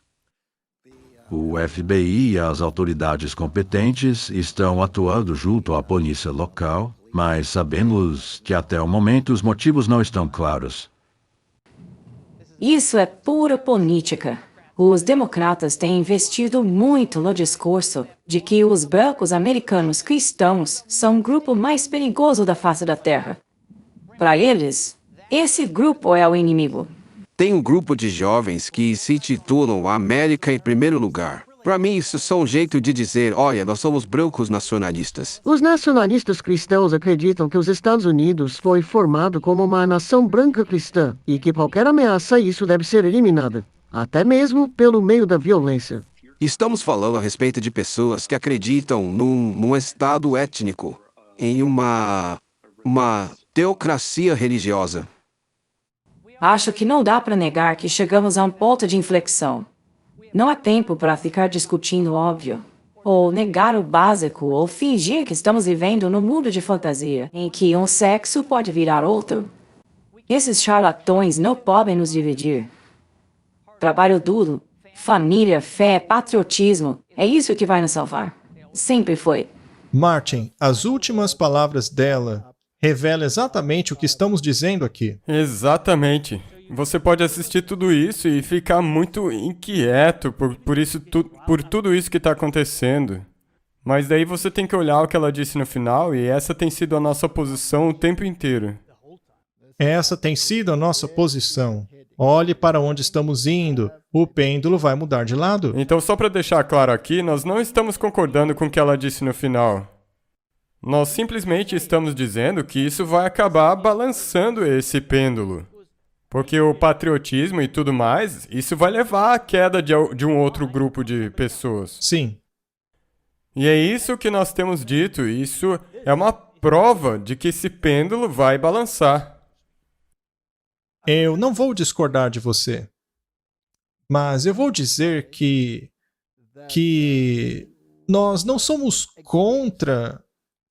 O FBI e as autoridades competentes estão atuando junto à polícia local, mas sabemos que até o momento os motivos não estão claros. Isso é pura política. Os democratas têm investido muito no discurso de que os brancos americanos cristãos são o grupo mais perigoso da face da Terra. Para eles, esse grupo é o inimigo. Tem um grupo de jovens que se titulam a América em primeiro lugar. Para mim, isso é só um jeito de dizer: olha, nós somos brancos nacionalistas. Os nacionalistas cristãos acreditam que os Estados Unidos foi formado como uma nação branca cristã e que qualquer ameaça a isso deve ser eliminada, até mesmo pelo meio da violência. Estamos falando a respeito de pessoas que acreditam num estado étnico, em uma teocracia religiosa. Acho que não dá para negar que chegamos a um ponto de inflexão. Não há tempo para ficar discutindo o óbvio, ou negar o básico, ou fingir que estamos vivendo num mundo de fantasia, em que um sexo pode virar outro. Esses charlatões não podem nos dividir. Trabalho duro, família, fé, patriotismo, é isso que vai nos salvar. Sempre foi. Martin, as últimas palavras dela revelam exatamente o que estamos dizendo aqui. Exatamente. Você pode assistir tudo isso e ficar muito inquieto por tudo isso que está acontecendo. Mas daí você tem que olhar o que ela disse no final, e essa tem sido a nossa posição o tempo inteiro. Essa tem sido a nossa posição. Olhe para onde estamos indo. O pêndulo vai mudar de lado. Então, só para deixar claro aqui, nós não estamos concordando com o que ela disse no final. Nós simplesmente estamos dizendo que isso vai acabar balançando esse pêndulo. Porque o patriotismo e tudo mais, isso vai levar à queda de um outro grupo de pessoas. Sim. E é isso que nós temos dito. Isso é uma prova de que esse pêndulo vai balançar. Eu não vou discordar de você. Mas eu vou dizer que nós não somos contra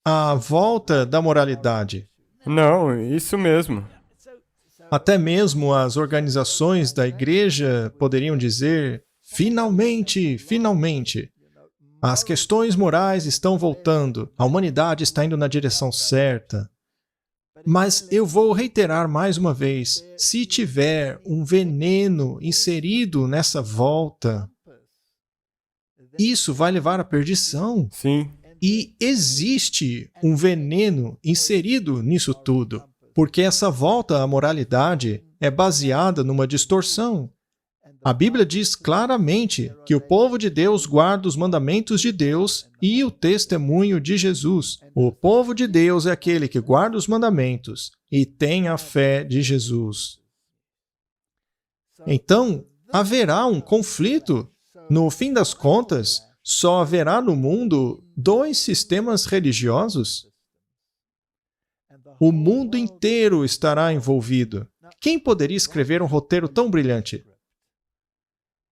a volta da moralidade. Não, isso mesmo. Até mesmo as organizações da igreja poderiam dizer: finalmente, finalmente, as questões morais estão voltando, a humanidade está indo na direção certa. Mas eu vou reiterar mais uma vez, se tiver um veneno inserido nessa volta, isso vai levar à perdição. Sim. E existe um veneno inserido nisso tudo, porque essa volta à moralidade é baseada numa distorção. A Bíblia diz claramente que o povo de Deus guarda os mandamentos de Deus e o testemunho de Jesus. O povo de Deus é aquele que guarda os mandamentos e tem a fé de Jesus. Então, haverá um conflito. No fim das contas, só haverá no mundo 2 sistemas religiosos. O mundo inteiro estará envolvido. Quem poderia escrever um roteiro tão brilhante?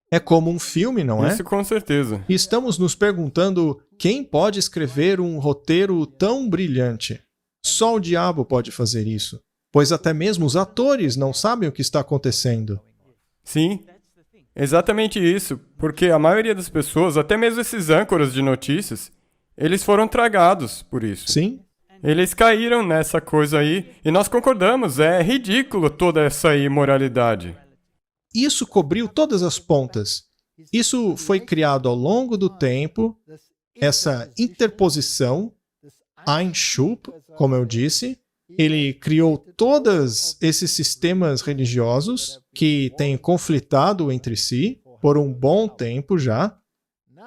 É como um filme, não é? Isso com certeza. E estamos nos perguntando quem pode escrever um roteiro tão brilhante. Só o diabo pode fazer isso, pois até mesmo os atores não sabem o que está acontecendo. Sim, exatamente isso, porque a maioria das pessoas, até mesmo esses âncoras de notícias, eles foram tragados por isso. Sim. Eles caíram nessa coisa aí, e nós concordamos, é ridículo toda essa imoralidade. Isso cobriu todas as pontas. Isso foi criado ao longo do tempo, essa interposição, Einschub, como eu disse, ele criou todos esses sistemas religiosos que têm conflitado entre si por um bom tempo já,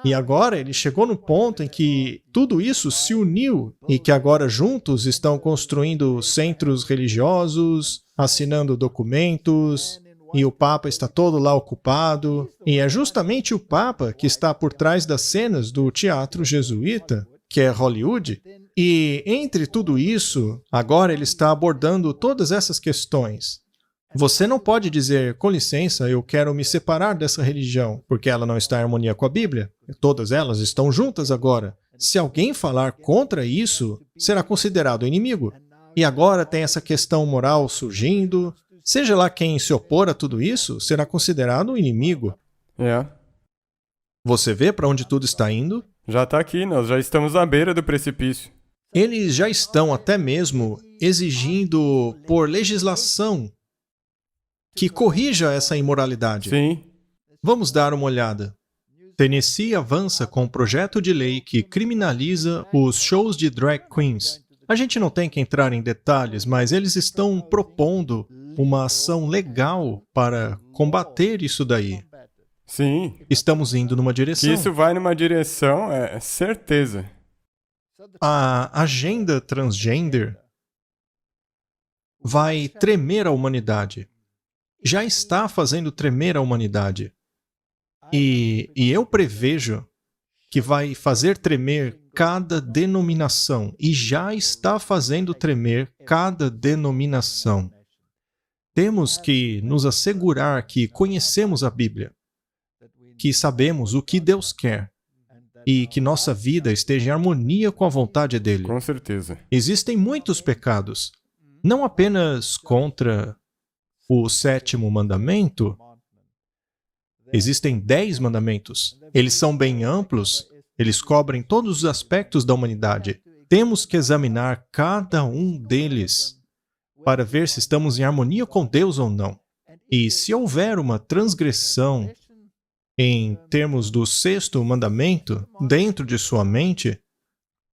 e agora ele chegou no ponto em que tudo isso se uniu e que agora juntos estão construindo centros religiosos, assinando documentos, e o Papa está todo lá ocupado. E é justamente o Papa que está por trás das cenas do teatro jesuíta, que é Hollywood. E entre tudo isso, agora ele está abordando todas essas questões. Você não pode dizer, com licença, eu quero me separar dessa religião, porque ela não está em harmonia com a Bíblia. Todas elas estão juntas agora. Se alguém falar contra isso, será considerado inimigo. E agora tem essa questão moral surgindo. Seja lá quem se opor a tudo isso, será considerado um inimigo. É. Você vê para onde tudo está indo? Já está aqui, nós já estamos à beira do precipício. Eles já estão até mesmo exigindo por legislação que corrija essa imoralidade. Sim. Vamos dar uma olhada. Tennessee avança com um projeto de lei que criminaliza os shows de drag queens. A gente não tem que entrar em detalhes, mas eles estão propondo uma ação legal para combater isso daí. Sim. Estamos indo numa direção. Que isso vai numa direção, é certeza. A agenda transgender vai tremer a humanidade. Já está fazendo tremer a humanidade. E eu prevejo que vai fazer tremer cada denominação. E já está fazendo tremer cada denominação. Temos que nos assegurar que conhecemos a Bíblia, que sabemos o que Deus quer e que nossa vida esteja em harmonia com a vontade dele. Com certeza. Existem muitos pecados, não apenas contra o 7º mandamento. Existem 10 mandamentos. Eles são bem amplos, eles cobrem todos os aspectos da humanidade. Temos que examinar cada um deles para ver se estamos em harmonia com Deus ou não. E se houver uma transgressão em termos do 6º mandamento dentro de sua mente,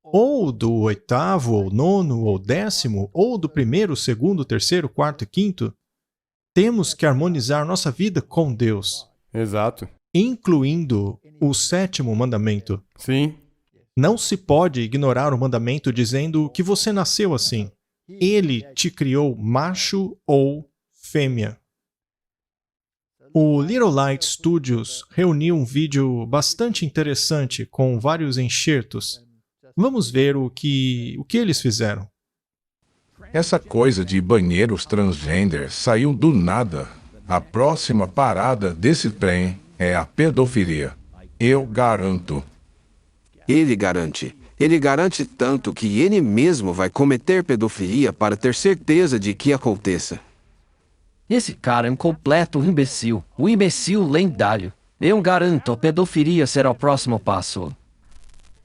ou do 8º, ou 9º, ou 10º, ou do 1º, 2º, 3º, 4º e 5º, temos que harmonizar nossa vida com Deus. Exato. Incluindo o 7º mandamento. Sim. Não se pode ignorar o mandamento dizendo que você nasceu assim. Ele te criou macho ou fêmea. O Little Light Studios reuniu um vídeo bastante interessante com vários enxertos. Vamos ver o que eles fizeram. Essa coisa de banheiros transgender saiu do nada. A próxima parada desse trem é a pedofilia. Eu garanto. Ele garante. Ele garante tanto que ele mesmo vai cometer pedofilia para ter certeza de que aconteça. Esse cara é um completo imbecil. Um imbecil lendário. Eu garanto, a pedofilia será o próximo passo.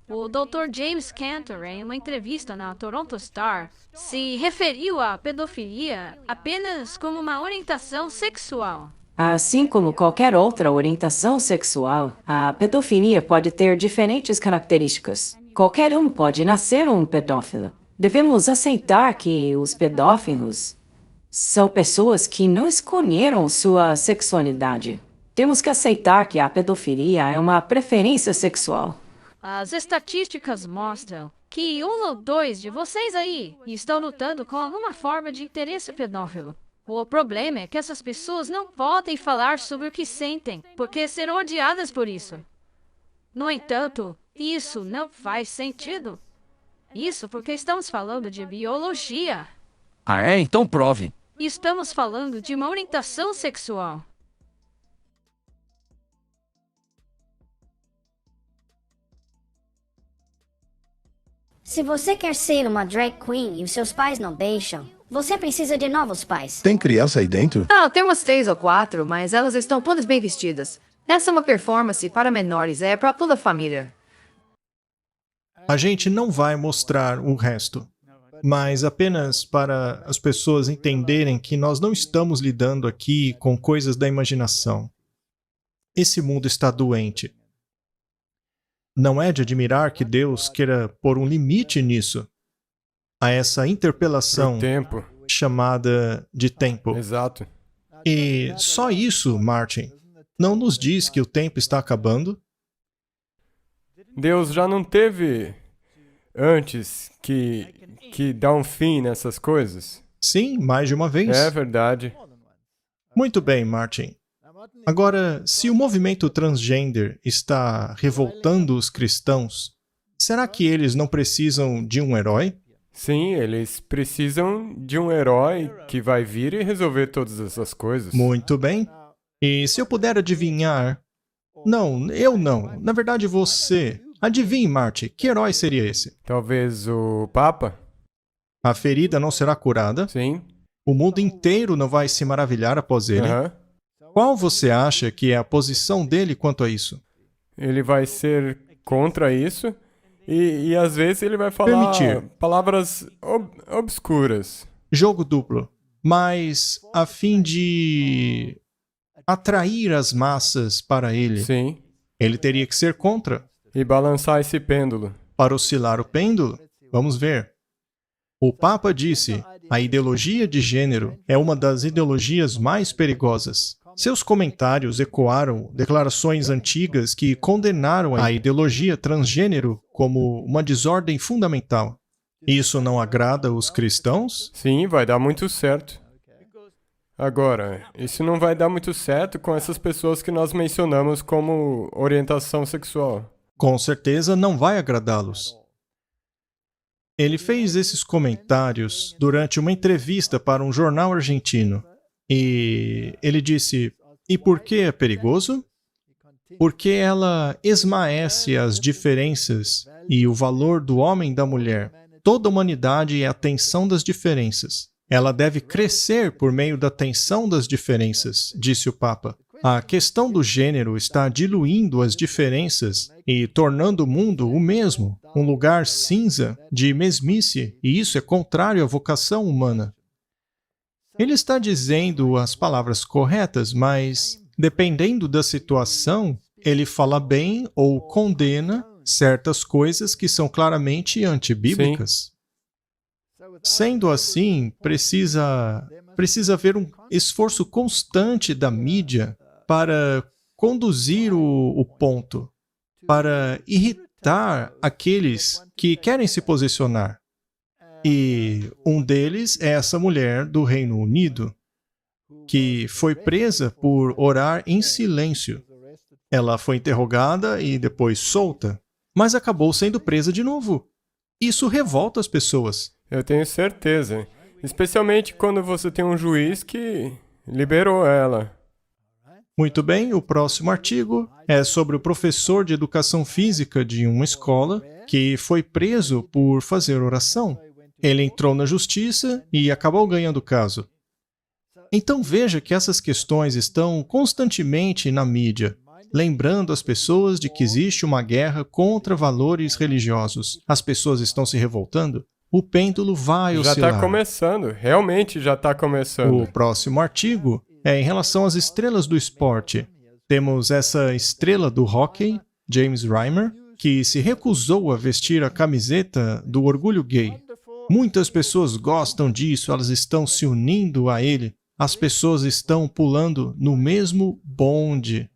O Dr. James Cantor, em uma entrevista na Toronto Star, se referiu à pedofilia apenas como uma orientação sexual. Assim como qualquer outra orientação sexual, a pedofilia pode ter diferentes características. Qualquer um pode nascer um pedófilo. Devemos aceitar que os pedófilos são pessoas que não escolheram sua sexualidade. Temos que aceitar que a pedofilia é uma preferência sexual. As estatísticas mostram que 1 ou 2 de vocês aí estão lutando com alguma forma de interesse pedófilo. O problema é que essas pessoas não podem falar sobre o que sentem, porque serão odiadas por isso. No entanto, isso não faz sentido. Isso porque estamos falando de biologia. Ah, é? Então prove. Estamos falando de uma orientação sexual. Se você quer ser uma drag queen e os seus pais não deixam, você precisa de novos pais. Tem criança aí dentro? Não, temos 3 ou 4, mas elas estão todas bem vestidas. Essa é uma performance para menores, é para toda a família. A gente não vai mostrar o resto, mas apenas para as pessoas entenderem que nós não estamos lidando aqui com coisas da imaginação. Esse mundo está doente. Não é de admirar que Deus queira pôr um limite nisso, a essa interpelação chamada de tempo. Exato. E só isso, Martin, não nos diz que o tempo está acabando? Deus já não teve antes que dar um fim nessas coisas? Sim, mais de uma vez. É verdade. Muito bem, Martin. Agora, se o movimento transgender está revoltando os cristãos, será que eles não precisam de um herói? Sim, eles precisam de um herói que vai vir e resolver todas essas coisas. Muito bem. E se eu puder adivinhar... Não, eu não. Na verdade, você. Adivinhe, Marty, que herói seria esse? Talvez o Papa? A ferida não será curada? Sim. O mundo inteiro não vai se maravilhar após ele? Qual você acha que é a posição dele quanto a isso? Ele vai ser contra isso e às vezes ele vai falar palavras obscuras. Jogo duplo. Mas a fim de atrair as massas para ele, sim, ele teria que ser contra. E balançar esse pêndulo. Para oscilar o pêndulo? Vamos ver. O Papa disse, a ideologia de gênero é uma das ideologias mais perigosas. Seus comentários ecoaram declarações antigas que condenaram a ideologia transgênero como uma desordem fundamental. Isso não agrada os cristãos? Sim, vai dar muito certo. Agora, isso não vai dar muito certo com essas pessoas que nós mencionamos como orientação sexual. Com certeza não vai agradá-los. Ele fez esses comentários durante uma entrevista para um jornal argentino. E ele disse, e por que é perigoso? Porque ela esmaece as diferenças e o valor do homem e da mulher. Toda a humanidade é a tensão das diferenças. Ela deve crescer por meio da tensão das diferenças, disse o Papa. A questão do gênero está diluindo as diferenças e tornando o mundo o mesmo, um lugar cinza de mesmice, e isso é contrário à vocação humana. Ele está dizendo as palavras corretas, mas, dependendo da situação, ele fala bem ou condena certas coisas que são claramente antibíblicas. Sendo assim, precisa haver um esforço constante da mídia para conduzir o ponto, para irritar aqueles que querem se posicionar. E um deles é essa mulher do Reino Unido, que foi presa por orar em silêncio. Ela foi interrogada e depois solta, mas acabou sendo presa de novo. Isso revolta as pessoas. Eu tenho certeza. Especialmente quando você tem um juiz que liberou ela. Muito bem, o próximo artigo é sobre o professor de educação física de uma escola que foi preso por fazer oração. Ele entrou na justiça e acabou ganhando o caso. Então veja que essas questões estão constantemente na mídia, lembrando as pessoas de que existe uma guerra contra valores religiosos. As pessoas estão se revoltando. O pêndulo vai oscilar. Já está começando, realmente já está começando. O próximo artigo é em relação às estrelas do esporte. Temos essa estrela do hóquei, James Reimer, que se recusou a vestir a camiseta do orgulho gay. Muitas pessoas gostam disso, elas estão se unindo a ele. As pessoas estão pulando no mesmo bonde.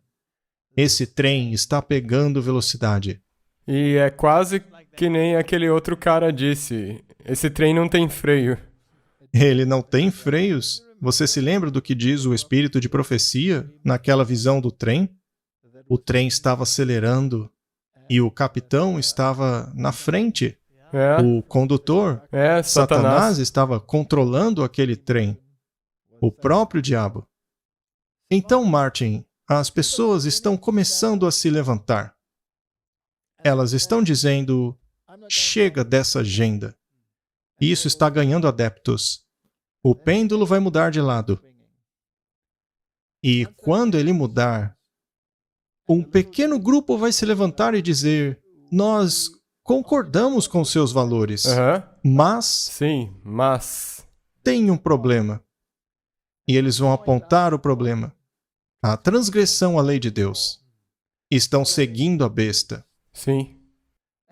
Esse trem está pegando velocidade. E é quase que nem aquele outro cara disse. Esse trem não tem freio. Ele não tem freios? Você se lembra do que diz o espírito de profecia naquela visão do trem? O trem estava acelerando e o capitão estava na frente. O condutor, Satanás, estava controlando aquele trem. O próprio diabo. Então, Martin, as pessoas estão começando a se levantar. Elas estão dizendo, chega dessa agenda. Isso está ganhando adeptos. O pêndulo vai mudar de lado. E quando ele mudar, um pequeno grupo vai se levantar e dizer, nós concordamos com seus valores, mas... Sim, mas... tem um problema. E eles vão apontar o problema. A transgressão à lei de Deus. Estão seguindo a besta. Sim.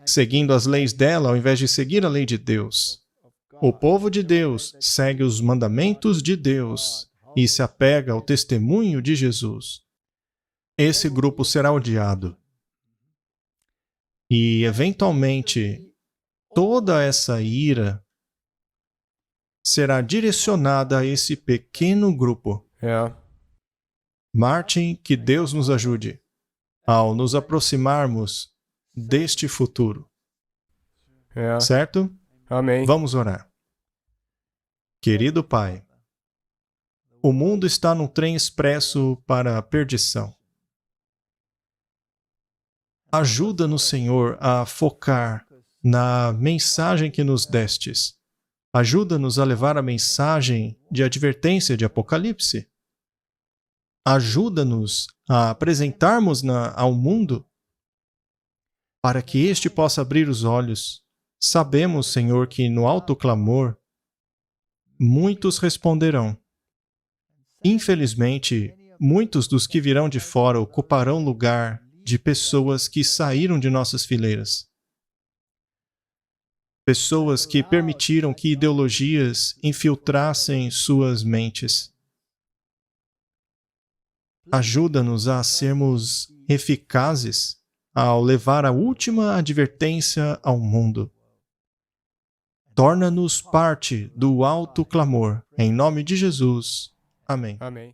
Seguindo as leis dela ao invés de seguir a lei de Deus. O povo de Deus segue os mandamentos de Deus e se apega ao testemunho de Jesus. Esse grupo será odiado. E, eventualmente, toda essa ira será direcionada a esse pequeno grupo. Martin, que Deus nos ajude ao nos aproximarmos deste futuro. Certo? Amém. Vamos orar. Querido Pai, o mundo está num trem expresso para a perdição. Ajuda-nos, Senhor, a focar na mensagem que nos destes. Ajuda-nos a levar a mensagem de advertência de Apocalipse. Ajuda-nos a apresentarmos ao mundo para que este possa abrir os olhos. Sabemos, Senhor, que no alto clamor, muitos responderão. Infelizmente, muitos dos que virão de fora ocuparão lugar de pessoas que saíram de nossas fileiras. Pessoas que permitiram que ideologias infiltrassem suas mentes. Ajuda-nos a sermos eficazes ao levar a última advertência ao mundo. Torna-nos parte do alto clamor. Em nome de Jesus. Amém. Amém.